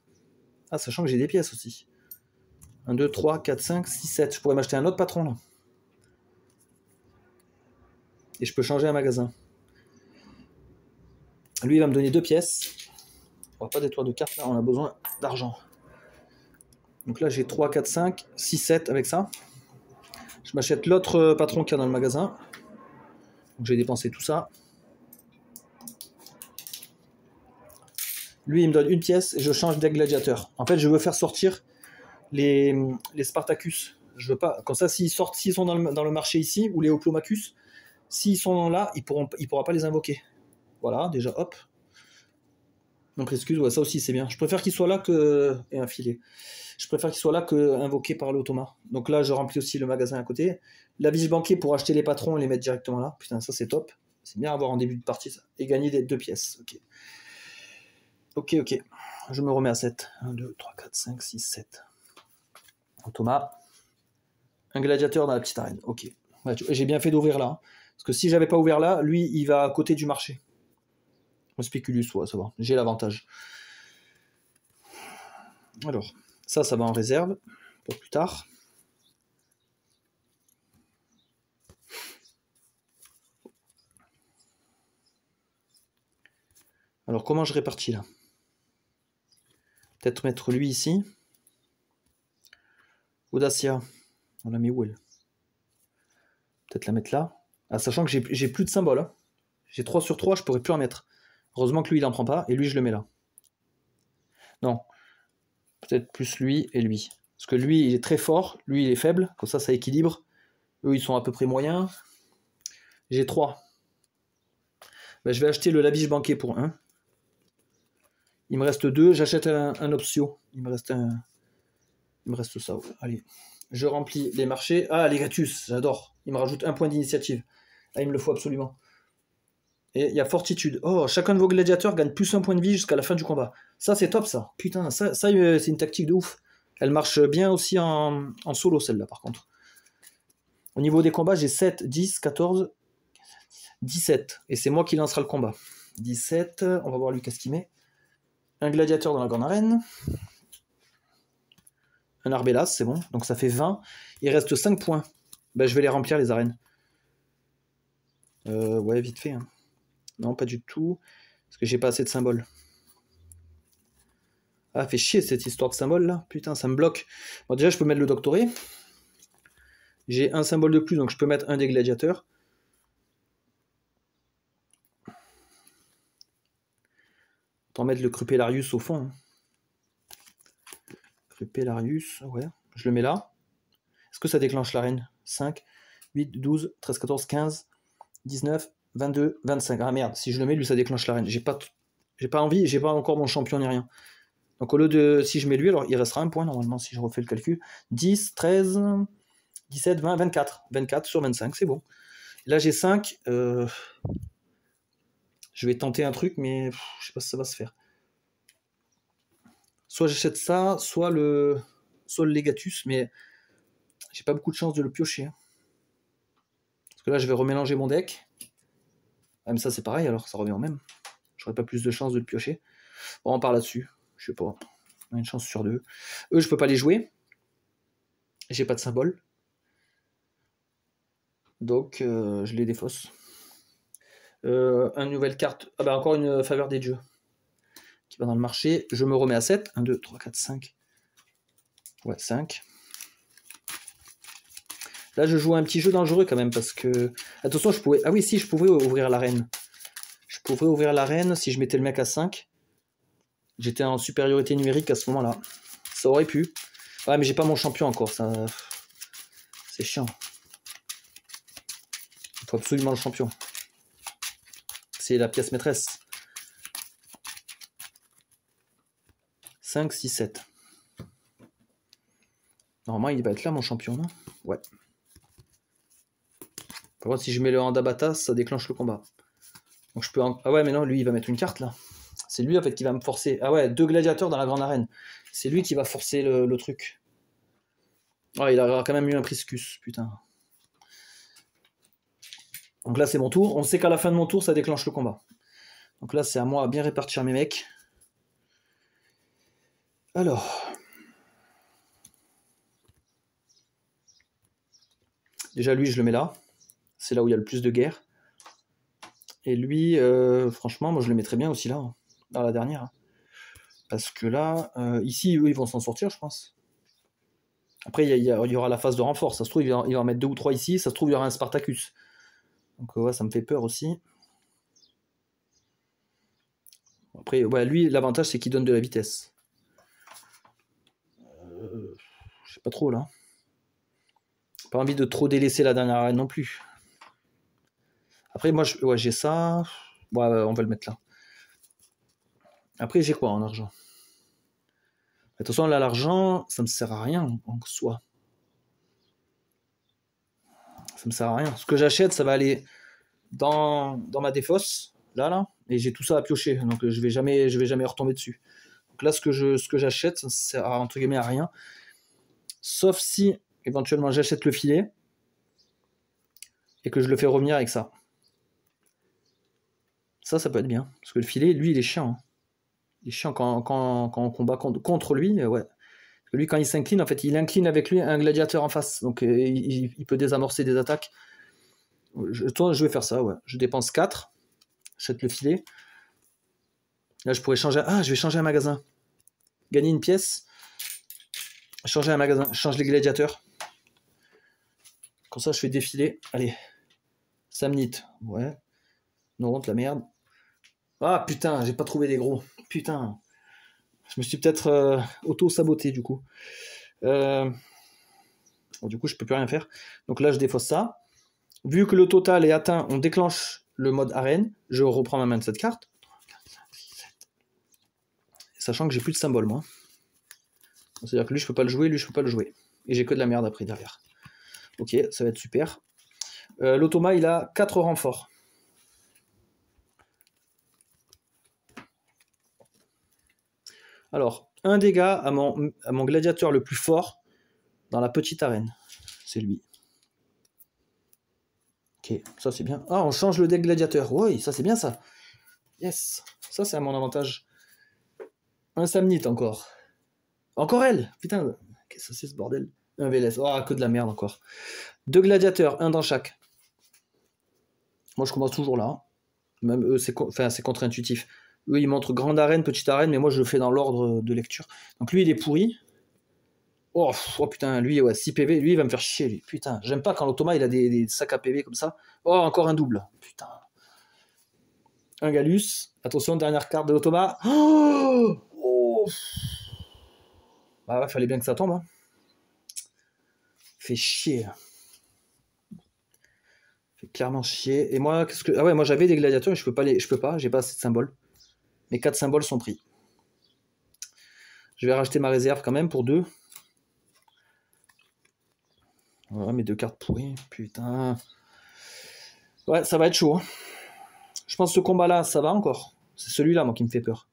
Ah, sachant que j'ai des pièces aussi. 1, 2, 3, 4, 5, 6, 7. Je pourrais m'acheter un autre patron là. Et je peux changer un magasin. Lui, il va me donner 2 pièces. On va pas détruire de cartes là, on a besoin d'argent. Donc là, j'ai 3, 4, 5, 6, 7 avec ça. Je m'achète l'autre patron qu'il y a dans le magasin. Donc j'ai dépensé tout ça. Lui, il me donne une pièce et je change deck gladiateur. En fait, je veux faire sortir les Spartacus. Je veux pas. Comme ça, s'ils sont dans le marché ici, ou les Hoplomachus, s'ils sont là, il pourra pas les invoquer. Voilà, déjà, hop. Donc excuse, ouais, ça aussi c'est bien. Je préfère qu'il soit là que... Et un filet. Je préfère qu'il soit là que invoqué par l'automa. Donc là, je remplis aussi le magasin à côté. La biche banquier pour acheter les patrons et les mettre directement là. Putain, ça c'est top. C'est bien à avoir en début de partie ça. Et gagner des 2 pièces. Ok. Ok. Je me remets à 7. 1, 2, 3, 4, 5, 6, 7. Automa. Un gladiateur dans la petite arène. Ok. Ouais, j'ai bien fait d'ouvrir là. Parce que si j'avais pas ouvert là, lui, il va à côté du marché. Spéculus, ouais, ça va. J'ai l'avantage. Alors, ça va en réserve pour plus tard. Alors, comment je répartis là? Peut-être mettre lui ici. Audacia. On la met où elle? Peut-être la mettre là. Ah, sachant que j'ai plus de symboles. Hein. J'ai 3 sur 3, je pourrais plus en mettre. Heureusement que lui, il en prend pas, et lui, je le mets là. Non. Peut-être plus lui et lui. Parce que lui, il est très fort, lui, il est faible, comme ça équilibre. Eux, ils sont à peu près moyens. J'ai 3. Ben, je vais acheter le labiche banquet pour 1. Il me reste 2, j'achète un optio. Il me reste ça. Ouais. Allez, je remplis les marchés. Ah, Legatus, j'adore. Il me rajoute 1 point d'initiative. Ah, il me le faut absolument. Et il y a Fortitude. Oh, chacun de vos gladiateurs gagne plus 1 point de vie jusqu'à la fin du combat. Ça, c'est top, ça. Putain, ça c'est une tactique de ouf. Elle marche bien aussi en solo, celle-là, par contre. Au niveau des combats, j'ai 7, 10, 14, 17. Et c'est moi qui lancera le combat. 17, on va voir lui qu'est-ce qu'il met. Un gladiateur dans la grande arène. Un Arbelas, c'est bon. Donc ça fait 20. Il reste 5 points. Ben, je vais les remplir, les arènes. Ouais, vite fait. Hein. Non, pas du tout. Parce que j'ai pas assez de symboles. Ah, fait chier cette histoire de symbole là. Putain, ça me bloque. Bon, déjà, je peux mettre le doctoré. J'ai un symbole de plus, donc je peux mettre un des gladiateurs. Autant mettre le Crupellarius au fond. Hein. Crupellarius, ouais. Je le mets là. Est-ce que ça déclenche l'arène? 5, 8, 12, 13, 14, 15, 19, 22, 25. Ah merde, si je le mets, lui, ça déclenche l'arène. J'ai pas envie, j'ai pas encore mon champion ni rien. Donc au lieu de... Si je mets lui, alors il restera 1 point normalement, si je refais le calcul. 10, 13, 17, 20, 24. 24 sur 25, c'est bon. Là, j'ai 5. Je vais tenter un truc, mais je sais pas si ça va se faire. Soit j'achète ça, soit le Legatus, mais j'ai pas beaucoup de chance de le piocher. Hein. Parce que là, je vais remélanger mon deck. Même ça, c'est pareil, alors ça revient au même. J'aurais pas plus de chance de le piocher. Bon, on part là-dessus. Je sais pas. On a une chance sur 2. Eux, je peux pas les jouer. J'ai pas de symbole. Donc, je les défausse. Une nouvelle carte. Ah bah, encore une faveur des dieux. Qui va dans le marché. Je me remets à 7. 1, 2, 3, 4, 5. Ouais, 5. Là, je joue un petit jeu dangereux quand même parce que... Attention, je pouvais... Ah oui, si, je pouvais ouvrir l'arène. Je pouvais ouvrir l'arène si je mettais le mec à 5. J'étais en supériorité numérique à ce moment-là. Ça aurait pu. Ouais, mais j'ai pas mon champion encore. Ça... C'est chiant. Il faut absolument le champion. C'est la pièce maîtresse. 5, 6, 7. Normalement, il va être là, mon champion, non? Ouais. Par contre, si je mets le Handabata, ça déclenche le combat. Donc je peux... Ah ouais, mais non, lui, il va mettre une carte, là. C'est lui, en fait, qui va me forcer. Ah ouais, 2 gladiateurs dans la grande arène. C'est lui qui va forcer le truc. Oh, il a quand même eu un Priscus, putain. Donc là, c'est mon tour. On sait qu'à la fin de mon tour, ça déclenche le combat. Donc là, c'est à moi à bien répartir mes mecs. Alors... Déjà, lui, je le mets là. C'est là où il y a le plus de guerre. Et lui, franchement, moi, je le mettrais bien aussi là, hein, dans la dernière. Hein. Parce que là, ici, eux, ils vont s'en sortir, je pense. Après, il y aura la phase de renfort. Ça se trouve, il va en mettre 2 ou 3 ici. Ça se trouve, il y aura un Spartacus. Donc, ouais, ça me fait peur aussi. Après, ouais, lui, l'avantage, c'est qu'il donne de la vitesse. Je sais pas trop, là. Pas envie de trop délaisser la dernière arène non plus. Après, moi, ouais, j'ai ça. Ouais, on va le mettre là. Après, j'ai quoi en argent? Attention, là, l'argent, ça me sert à rien en soi. Ça me sert à rien. Ce que j'achète, ça va aller dans ma défausse, là, et j'ai tout ça à piocher, donc je vais jamais retomber dessus. Donc là, ce que j'achète, ça sert entre guillemets à rien, sauf si éventuellement j'achète le filet et que je le fais revenir avec ça. Ça peut être bien, parce que le filet, lui, il est chiant. Hein. Il est chiant quand on combat contre lui, ouais. Parce que lui, quand il s'incline, en fait, il incline avec lui un gladiateur en face, donc il peut désamorcer des attaques. Je vais faire ça, ouais. Je dépense 4, j'achète le filet. Là, je pourrais changer... Ah, je vais changer un magasin. Gagner une pièce. Changer un magasin. Change les gladiateurs. Comme ça, je fais défiler. Allez. Samnite, ouais. Non, de la merde. Ah putain, j'ai pas trouvé des gros. Putain. Je me suis peut-être auto-saboté du coup. Bon, du coup, je peux plus rien faire. Donc là, je défausse ça. Vu que le total est atteint, on déclenche le mode arène. Je reprends ma main de cette carte. Sachant que j'ai plus de symbole, moi. C'est-à-dire que lui, je peux pas le jouer, lui, je peux pas le jouer. Et j'ai que de la merde après derrière. Ok, ça va être super. L'automa, il a 4 renforts. Alors, un dégât à mon gladiateur le plus fort dans la petite arène. C'est lui. Ok, ça c'est bien. Ah, on change le deck gladiateur. Oui, ça c'est bien ça. Yes, ça c'est à mon avantage. Un Samnite encore. Encore elle. Putain, qu'est-ce que c'est ce bordel? Un VLS. Oh, que de la merde encore. 2 gladiateurs, un dans chaque. Moi je commence toujours là. Même eux, c'est contre-intuitif. Eux, ils montrent grande arène, petite arène, mais moi je le fais dans l'ordre de lecture. Donc lui, il est pourri. Oh, putain, lui, ouais, 6 PV, lui, il va me faire chier, lui. Putain, j'aime pas quand l'automa, il a des sacs à PV comme ça. Oh, encore un double. Putain. Un Galus. Attention, dernière carte de l'automa. Oh, bah ouais, fallait bien que ça tombe. Hein. Fait chier. Fait clairement chier. Et moi, qu'est-ce que. Ah ouais, moi j'avais des gladiateurs, mais je peux pas, j'ai pas assez de symboles. Mes 4 symboles sont pris. Je vais racheter ma réserve quand même pour 2. Voilà, mes 2 cartes pourries. Putain. Ouais, ça va être chaud. Hein. Je pense que ce combat-là, ça va encore. C'est celui-là, moi, qui me fait peur.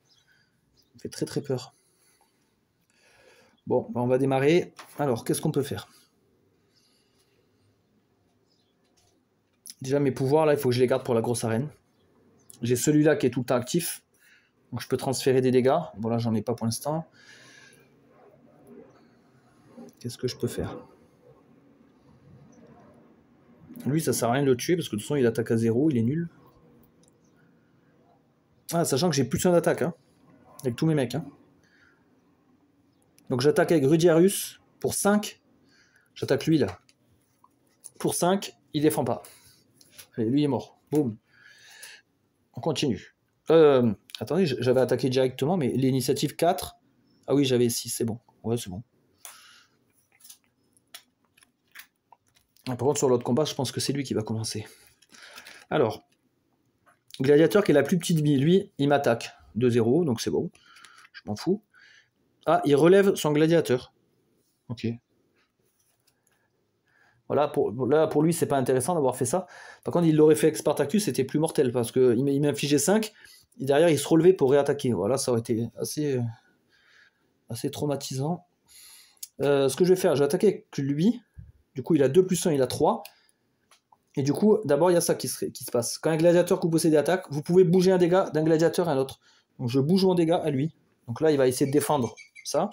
Il me fait très très peur. Bon, bah on va démarrer. Alors, qu'est-ce qu'on peut faire? Déjà, mes pouvoirs, là, il faut que je les garde pour la grosse arène. J'ai celui-là qui est tout le temps actif. Donc, je peux transférer des dégâts. Bon, là, j'en ai pas pour l'instant. Qu'est-ce que je peux faire? Lui, ça sert à rien de le tuer, parce que de toute façon, il attaque à 0, il est nul. Ah, sachant que j'ai plus un d'attaque, hein, avec tous mes mecs. Hein. Donc, j'attaque avec Rudiarus pour 5. J'attaque lui, là. Pour 5, il défend pas. Allez, lui, il est mort. Boum. On continue. Attendez, j'avais attaqué directement, mais l'initiative 4... Ah oui, j'avais 6, c'est bon. Ouais, c'est bon. Par contre, sur l'autre combat, je pense que c'est lui qui va commencer. Alors, gladiateur qui est la plus petite vie, lui, il m'attaque 2-0, donc c'est bon. Je m'en fous. Ah, il relève son gladiateur. Ok. Voilà, pour lui, c'est pas intéressant d'avoir fait ça. Par contre, il l'aurait fait avec Spartacus, c'était plus mortel, parce qu'il m'infligeait 5, et derrière, il se relevait pour réattaquer. Voilà, ça aurait été assez traumatisant. Ce que je vais faire, je vais attaquer avec lui. Du coup, il a 2 plus 1, il a 3. Et du coup, d'abord, il y a ça qui se passe. Quand un gladiateur que vous possédez attaque, vous pouvez bouger un dégât d'un gladiateur à un autre. Donc je bouge mon dégât à lui. Donc là, il va essayer de défendre ça.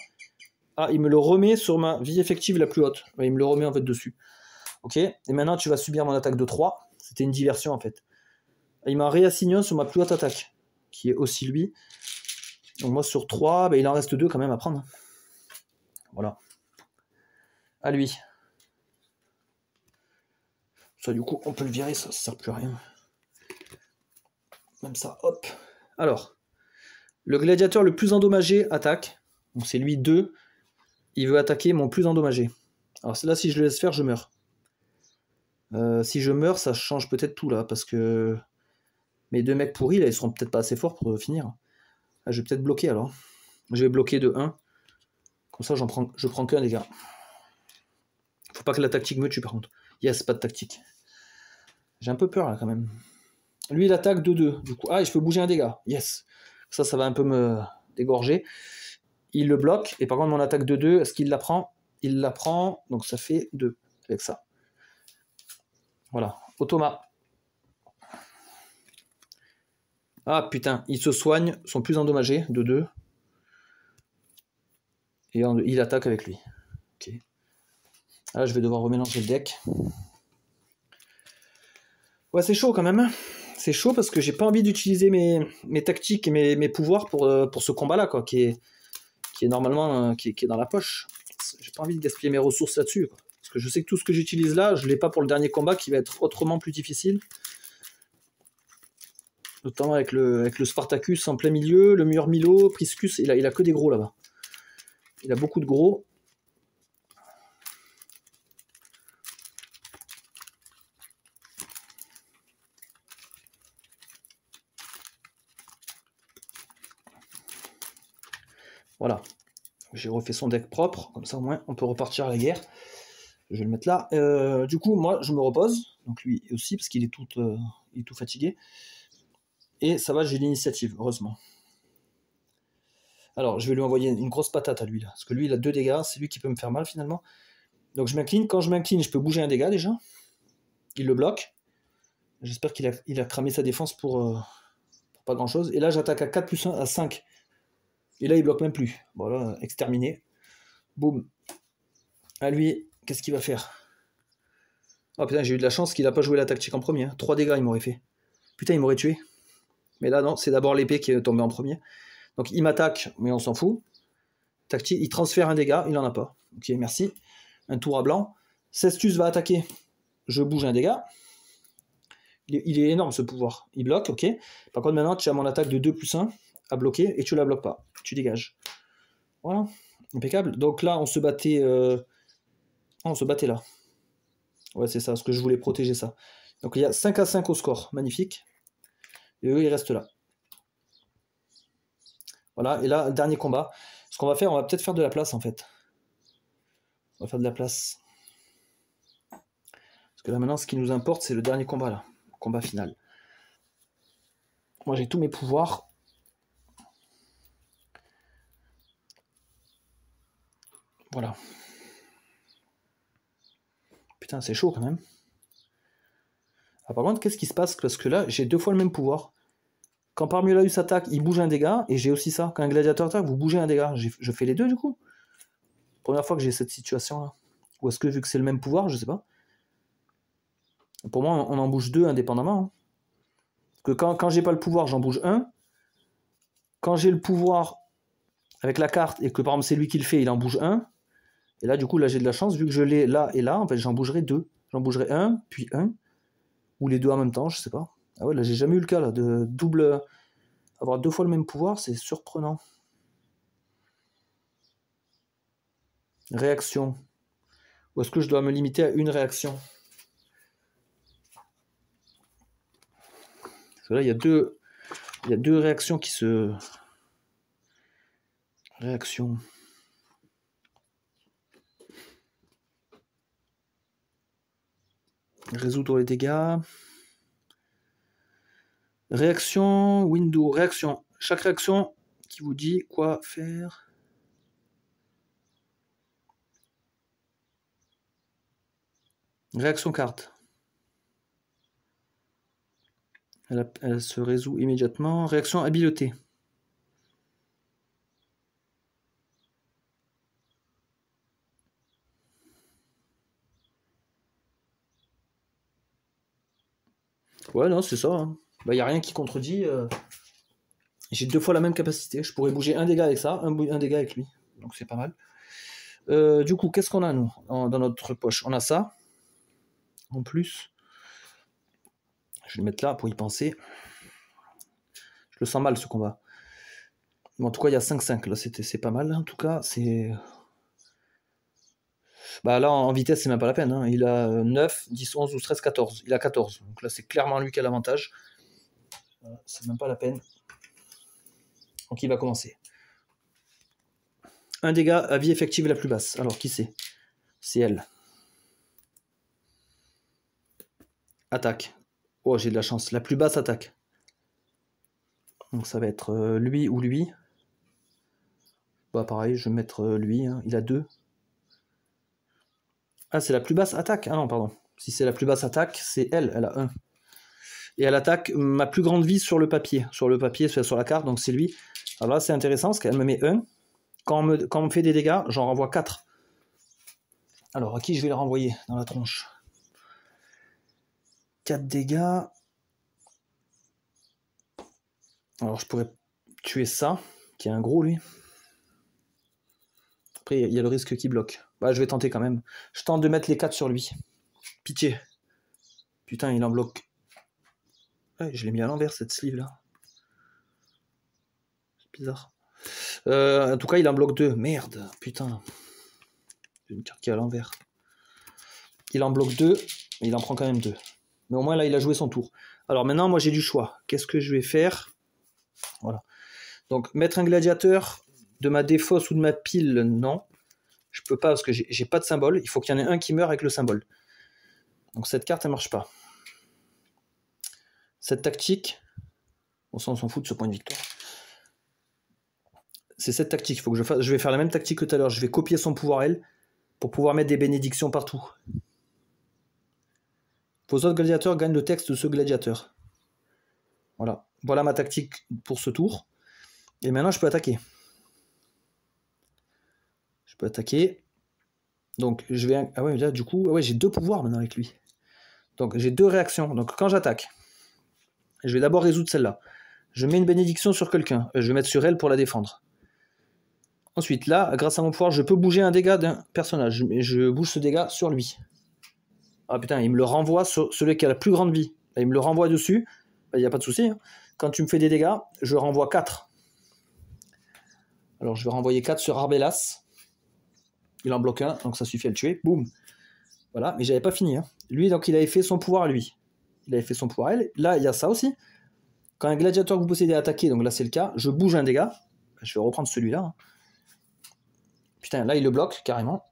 Ah, il me le remet sur ma vie effective la plus haute. Il me le remet en fait dessus. Ok. Et maintenant, tu vas subir mon attaque de 3. C'était une diversion en fait. Il m'a réassigné un sur ma plus haute attaque, qui est aussi lui. Donc moi, sur 3, il en reste 2 quand même à prendre. Voilà. À lui. Ça, du coup, on peut le virer, ça ne sert plus à rien. Même ça, hop. Alors, le gladiateur le plus endommagé attaque. Donc c'est lui 2. Il veut attaquer mon plus endommagé. Alors là, si je le laisse faire, je meurs. Si je meurs, ça change peut-être tout là, parce que mes 2 mecs pourris, là, ils seront peut-être pas assez forts pour finir. Ah, je vais peut-être bloquer alors. Je vais bloquer de 1. Comme ça, je prends qu'un dégât. Faut pas que la tactique me tue par contre. Yes, pas de tactique. J'ai un peu peur là quand même. Lui, il attaque de 2. Du coup, je peux bouger un dégât. Yes. Ça va un peu me dégorger. Il le bloque. Et par contre, mon attaque de 2, est-ce qu'il la prend? Il la prend. Donc ça fait 2 avec ça. Voilà. Automa. Ah putain, ils se soignent, sont plus endommagés de 2. Et il attaque avec lui. Ok. Là, je vais devoir remélanger le deck. Ouais, c'est chaud quand même. C'est chaud parce que j'ai pas envie d'utiliser mes tactiques et mes pouvoirs pour ce combat-là, quoi, qui est normalement qui est dans la poche. J'ai pas envie de gaspiller mes ressources là-dessus. Parce que je sais que tout ce que j'utilise là, je ne l'ai pas pour le dernier combat qui va être autrement plus difficile. Notamment avec le Spartacus en plein milieu, le mur Milo, Priscus, il a que des gros là-bas. Il a beaucoup de gros. Voilà. J'ai refait son deck propre, comme ça au moins on peut repartir à la guerre. Je vais le mettre là. Du coup, moi je me repose, donc lui aussi, parce qu'il est tout fatigué. Et ça va, j'ai l'initiative, heureusement. Alors, je vais lui envoyer une grosse patate à lui, là. Parce que lui, il a 2 dégâts, c'est lui qui peut me faire mal, finalement. Donc, je m'incline. Quand je m'incline, je peux bouger un dégât, déjà. Il le bloque. J'espère qu'il a cramé sa défense pour pas grand-chose. Et là, j'attaque à 4 plus 1 à 5. Et là, il bloque même plus. Voilà, exterminé. Boum. À lui, qu'est-ce qu'il va faire? Oh putain, j'ai eu de la chance qu'il a pas joué la tactique en premier. 3 dégâts, il m'aurait fait. Putain, il m'aurait tué. Mais là, non, c'est d'abord l'épée qui est tombée en premier. Donc il m'attaque, mais on s'en fout. Tactique, il transfère un dégât, il en a pas. Ok, merci. Un tour à blanc. Cestus va attaquer. Je bouge un dégât. Il est énorme ce pouvoir. Il bloque, ok. Par contre, maintenant, tu as mon attaque de 2 plus 1 à bloquer et tu la bloques pas. Tu dégages. Voilà. Impeccable. Donc là, on se battait. On se battait là. Ouais, c'est ça, parce que je voulais protéger ça. Donc il y a 5 à 5 au score. Magnifique. Et eux, ils restent là. Voilà, et là, dernier combat. Ce qu'on va faire, on va peut-être faire de la place en fait. On va faire de la place. Parce que là maintenant, ce qui nous importe, c'est le dernier combat là. Le combat final. Moi, j'ai tous mes pouvoirs. Voilà. Putain, c'est chaud quand même. Ah, par contre, qu'est-ce qui se passe? Parce que là, j'ai 2 fois le même pouvoir. Quand Parmulaeus attaque, il bouge un dégât, et j'ai aussi ça. Quand un gladiateur attaque, vous bougez un dégât. Je fais les deux du coup. Première fois que j'ai cette situation là. Ou est-ce que vu que c'est le même pouvoir, je sais pas. Pour moi, on en bouge 2 indépendamment. Hein. Parce que quand j'ai pas le pouvoir, j'en bouge un. Quand j'ai le pouvoir avec la carte, et que par exemple c'est lui qui le fait, il en bouge un. Et là, du coup, là j'ai de la chance, vu que je l'ai là et là, en fait, j'en bougerai 2. J'en bougerai un, puis un. Ou les deux en même temps, je sais pas. Ah ouais, là j'ai jamais eu le cas là, de double. Avoir 2 fois le même pouvoir, c'est surprenant. Réaction. Ou est-ce que je dois me limiter à une réaction? Parce que là, il y a deux réactions qui se... Réaction. Résoudre les dégâts. Réaction, window, réaction. Chaque réaction qui vous dit quoi faire. Réaction carte. Elle se résout immédiatement. Réaction habileté. Ouais, non, c'est ça. Hein. Bah, y a rien qui contredit. J'ai 2 fois la même capacité. Je pourrais bouger un dégât avec ça, un dégât avec lui. Donc c'est pas mal. Du coup, qu'est-ce qu'on a, nous, dans notre poche? On a ça. En plus. Je vais le mettre là pour y penser. Je le sens mal, ce combat. Bon, en tout cas, il y a 5-5. Là, c'est pas mal. En tout cas, c'est... Bah là, en vitesse, c'est même pas la peine. Hein. Il a 9, 10, 11, 12, 13, 14. Il a 14. Donc là, c'est clairement lui qui a l'avantage. C'est même pas la peine. Donc il va commencer. Un dégât à vie effective la plus basse. Alors, qui c'est? C'est elle. Attaque. Oh, j'ai de la chance. La plus basse attaque. Donc ça va être lui ou lui. Bah pareil, je vais mettre lui. Hein. Il a 2. Ah, c'est la plus basse attaque. Ah non, pardon. Si c'est la plus basse attaque, c'est elle. Elle a 1. Et elle attaque ma plus grande vie sur le papier. Sur le papier, sur la carte, donc c'est lui. Alors là, c'est intéressant parce qu'elle me met 1. Quand on me fait des dégâts, j'en renvoie 4. Alors, à qui je vais les renvoyer dans la tronche? 4 dégâts. Alors, je pourrais tuer ça, qui est un gros, lui. Après, il y a le risque qu'il bloque. Bah, je vais tenter quand même. Je tente de mettre les 4 sur lui. Pitié. Putain, il en bloque. Ouais, je l'ai mis à l'envers, cette sleeve là. C'est bizarre. En tout cas, il en bloque 2. Merde, putain. Une carte qui est à l'envers. Il en bloque 2, mais il en prend quand même 2. Mais au moins, là, il a joué son tour. Alors maintenant, moi, j'ai du choix. Qu'est-ce que je vais faire? Voilà. Donc, mettre un gladiateur de ma défausse ou de ma pile, non. Je peux pas parce que j'ai pas de symbole. Il faut qu'il y en ait un qui meure avec le symbole. Donc, cette carte, elle marche pas. Cette tactique, bon, ça, on s'en fout de ce point de victoire. C'est cette tactique. Il faut que je fasse. Je vais faire la même tactique que tout à l'heure. Je vais copier son pouvoir, elle, pour pouvoir mettre des bénédictions partout. Vos autres gladiateurs gagnent le texte de ce gladiateur. Voilà. Voilà ma tactique pour ce tour. Et maintenant, je peux attaquer. Je peux attaquer. Donc, je vais... Ah ouais, là, du coup... Ah ouais, j'ai 2 pouvoirs maintenant avec lui. Donc, j'ai 2 réactions. Donc, quand j'attaque, je vais d'abord résoudre celle-là. Je mets une bénédiction sur quelqu'un. Je vais mettre sur elle pour la défendre. Ensuite, là, grâce à mon pouvoir, je peux bouger un dégât d'un personnage. Je bouge ce dégât sur lui. Ah putain, il me le renvoie sur celui qui a la plus grande vie. Là, il me le renvoie dessus. Il n'y a pas de souci. Hein. Quand tu me fais des dégâts, je renvoie 4. Alors, je vais renvoyer 4 sur Arbelas. Il en bloque un, donc ça suffit à le tuer. Boum. Voilà, mais j'avais pas fini. Hein. Lui, donc, il avait fait son pouvoir à lui. Il avait fait son pouvoir à elle. Là, il y a ça aussi. Quand un gladiateur que vous possédez est attaqué, donc là, c'est le cas, je bouge un dégât. Je vais reprendre celui-là. Hein. Putain, là, il le bloque, carrément.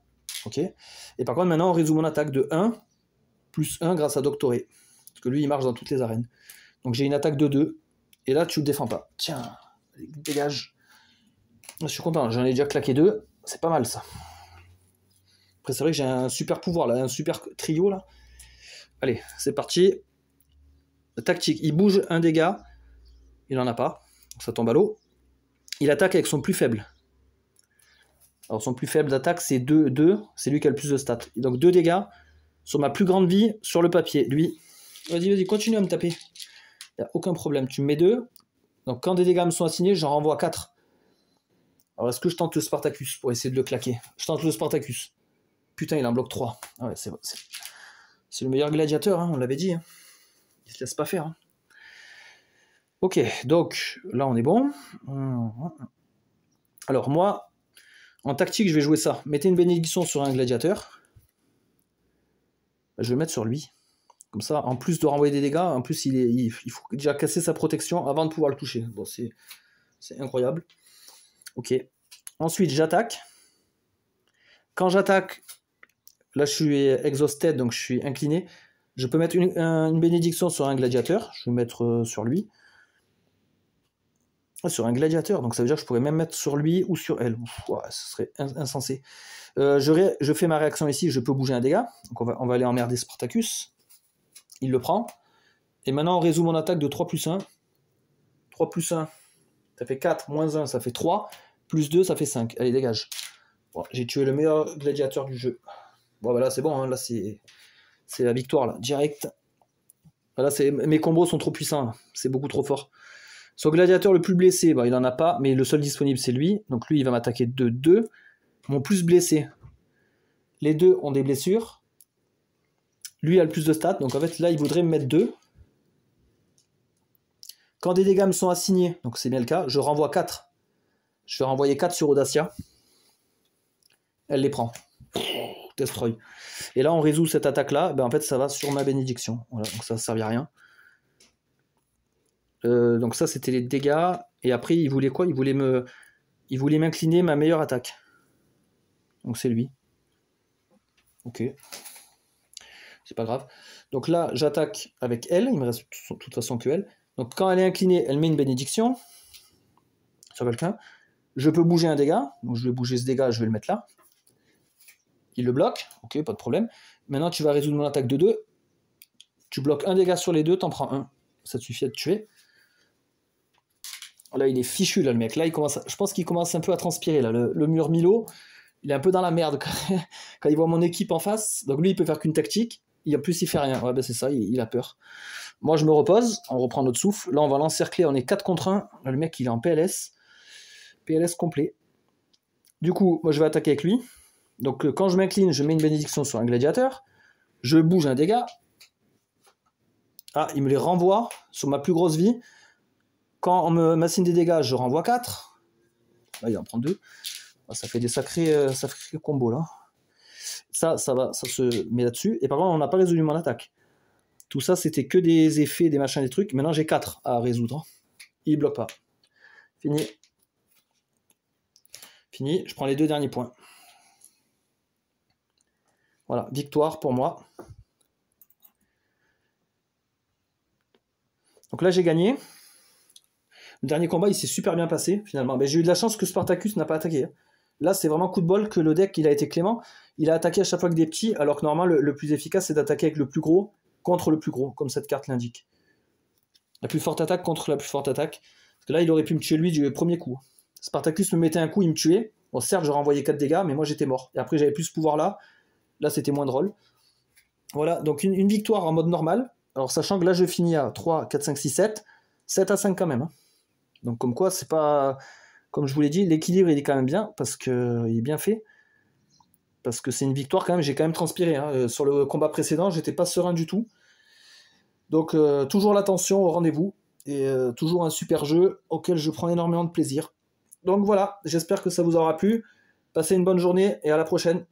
Ok. Et par contre, maintenant, on résout mon attaque de 1, plus 1 grâce à Doctoré. Parce que lui, il marche dans toutes les arènes. Donc, j'ai une attaque de 2. Et là, tu le défends pas. Tiens, dégage. Je suis content, j'en ai déjà claqué 2. C'est pas mal, ça. Après, c'est vrai que j'ai un super pouvoir, là, un super trio, là. Allez, c'est parti. Tactique, il bouge un dégât. Il en a pas. Ça tombe à l'eau. Il attaque avec son plus faible. Alors, son plus faible d'attaque, c'est 2. C'est lui qui a le plus de stats. Donc, 2 dégâts sur ma plus grande vie sur le papier. Lui, vas-y, continue à me taper. Il n'y a aucun problème. Tu me mets 2. Donc, quand des dégâts me sont assignés, j'en renvoie 4. Alors, est-ce que je tente le Spartacus pour essayer de le claquer? Je tente le Spartacus. Putain, il en bloque 3. Ah ouais, c'est le meilleur gladiateur, hein, on l'avait dit. Hein. Il se laisse pas faire. Hein. Ok, donc là, on est bon. Alors, moi, en tactique, je vais jouer ça. Mettez une bénédiction sur un gladiateur. Je vais le mettre sur lui. Comme ça, en plus de renvoyer des dégâts, en plus, il faut déjà casser sa protection avant de pouvoir le toucher. Bon, c'est incroyable. Ok. Ensuite, j'attaque. Quand j'attaque, là, je suis exhausted, donc je suis incliné. Je peux mettre une bénédiction sur un gladiateur. Je vais mettre sur lui. Sur un gladiateur, donc ça veut dire que je pourrais même mettre sur lui ou sur elle. Ouais, ce serait insensé. Je fais ma réaction ici, je peux bouger un dégât. Donc on va aller emmerder Spartacus. Il le prend. Et maintenant, on résout mon attaque de 3 plus 1. 3 plus 1, ça fait 4. Moins 1, ça fait 3. Plus 2, ça fait 5. Allez, dégage. Bon, j'ai tué le meilleur gladiateur du jeu. Bon, bah là, c'est bon. Hein. Là, c'est la victoire, là. Direct. Voilà, mes combos sont trop puissants. Là. C'est beaucoup trop fort. Son gladiateur le plus blessé, bah, il n'en a pas. Mais le seul disponible, c'est lui. Donc lui, il va m'attaquer de 2. Mon plus blessé. Les deux ont des blessures. Lui a le plus de stats. Donc en fait, là, il voudrait me mettre 2. Quand des dégâts me sont assignés, donc c'est bien le cas, je renvoie 4. Je vais renvoyer 4 sur Audacia. Elle les prend. Destroy. Et là, on résout cette attaque-là. Ben, en fait, ça va sur ma bénédiction. Voilà, donc ça ne servait à rien. Donc ça, c'était les dégâts. Et après, il voulait quoi? Il voulait m'incliner ma meilleure attaque. Donc c'est lui. Ok. C'est pas grave. Donc là, j'attaque avec elle. Il me reste de toute façon que elle. Donc quand elle est inclinée, elle met une bénédiction sur quelqu'un. Je peux bouger un dégât. Donc je vais bouger ce dégât, je vais le mettre là. Il le bloque. Ok, pas de problème. Maintenant, tu vas résoudre mon attaque de 2. Tu bloques un dégât sur les deux, t'en prends un. Ça te suffit à te tuer. Là, il est fichu, là, le mec. Là, je pense qu'il commence un peu à transpirer. Là. Le mur Milo, il est un peu dans la merde quand il voit mon équipe en face. Donc lui, il peut faire qu'une tactique. Et en plus, il fait rien. Ouais, ben c'est ça, il a peur. Moi, je me repose. On reprend notre souffle. Là, on va l'encercler. On est 4 contre 1. Là, le mec, il est en PLS. PLS complet. Du coup, moi je vais attaquer avec lui. Donc quand je m'incline, je mets une bénédiction sur un gladiateur. Je bouge un dégât. Ah, il me les renvoie sur ma plus grosse vie. Quand on m'assigne des dégâts, je renvoie 4. Là, il en prend 2. Ça fait des sacrés combos là. Ça va, ça se met là-dessus. Et par contre, on n'a pas résolu mon attaque. Tout ça, c'était que des effets, des machins, des trucs. Maintenant, j'ai 4 à résoudre. Il bloque pas. Fini. Fini. Je prends les 2 derniers points. Voilà, victoire pour moi. Donc là, j'ai gagné. Le dernier combat, il s'est super bien passé, finalement. Mais j'ai eu de la chance que Spartacus n'a pas attaqué. Là, c'est vraiment coup de bol que le deck, il a été clément. Il a attaqué à chaque fois avec des petits, alors que normalement, le plus efficace, c'est d'attaquer avec le plus gros contre le plus gros, comme cette carte l'indique. La plus forte attaque contre la plus forte attaque. Parce que là, il aurait pu me tuer lui du premier coup. Spartacus me mettait un coup, il me tuait. Bon, certes, j'aurais envoyé 4 dégâts, mais moi, j'étais mort. Et après, j'avais plus ce pouvoir-là. Là, c'était moins drôle. Voilà, donc une victoire en mode normal. Alors, sachant que là, je finis à 3, 4, 5, 6, 7. 7 à 5 quand même. Hein. Donc, comme quoi, c'est pas... Comme je vous l'ai dit, l'équilibre, il est quand même bien, parce qu'il est bien fait. Parce que c'est une victoire quand même, j'ai quand même transpiré. Hein. Sur le combat précédent, j'étais pas serein du tout. Donc, toujours l'attention au rendez-vous. Et toujours un super jeu auquel je prends énormément de plaisir. Donc voilà, j'espère que ça vous aura plu. Passez une bonne journée et à la prochaine.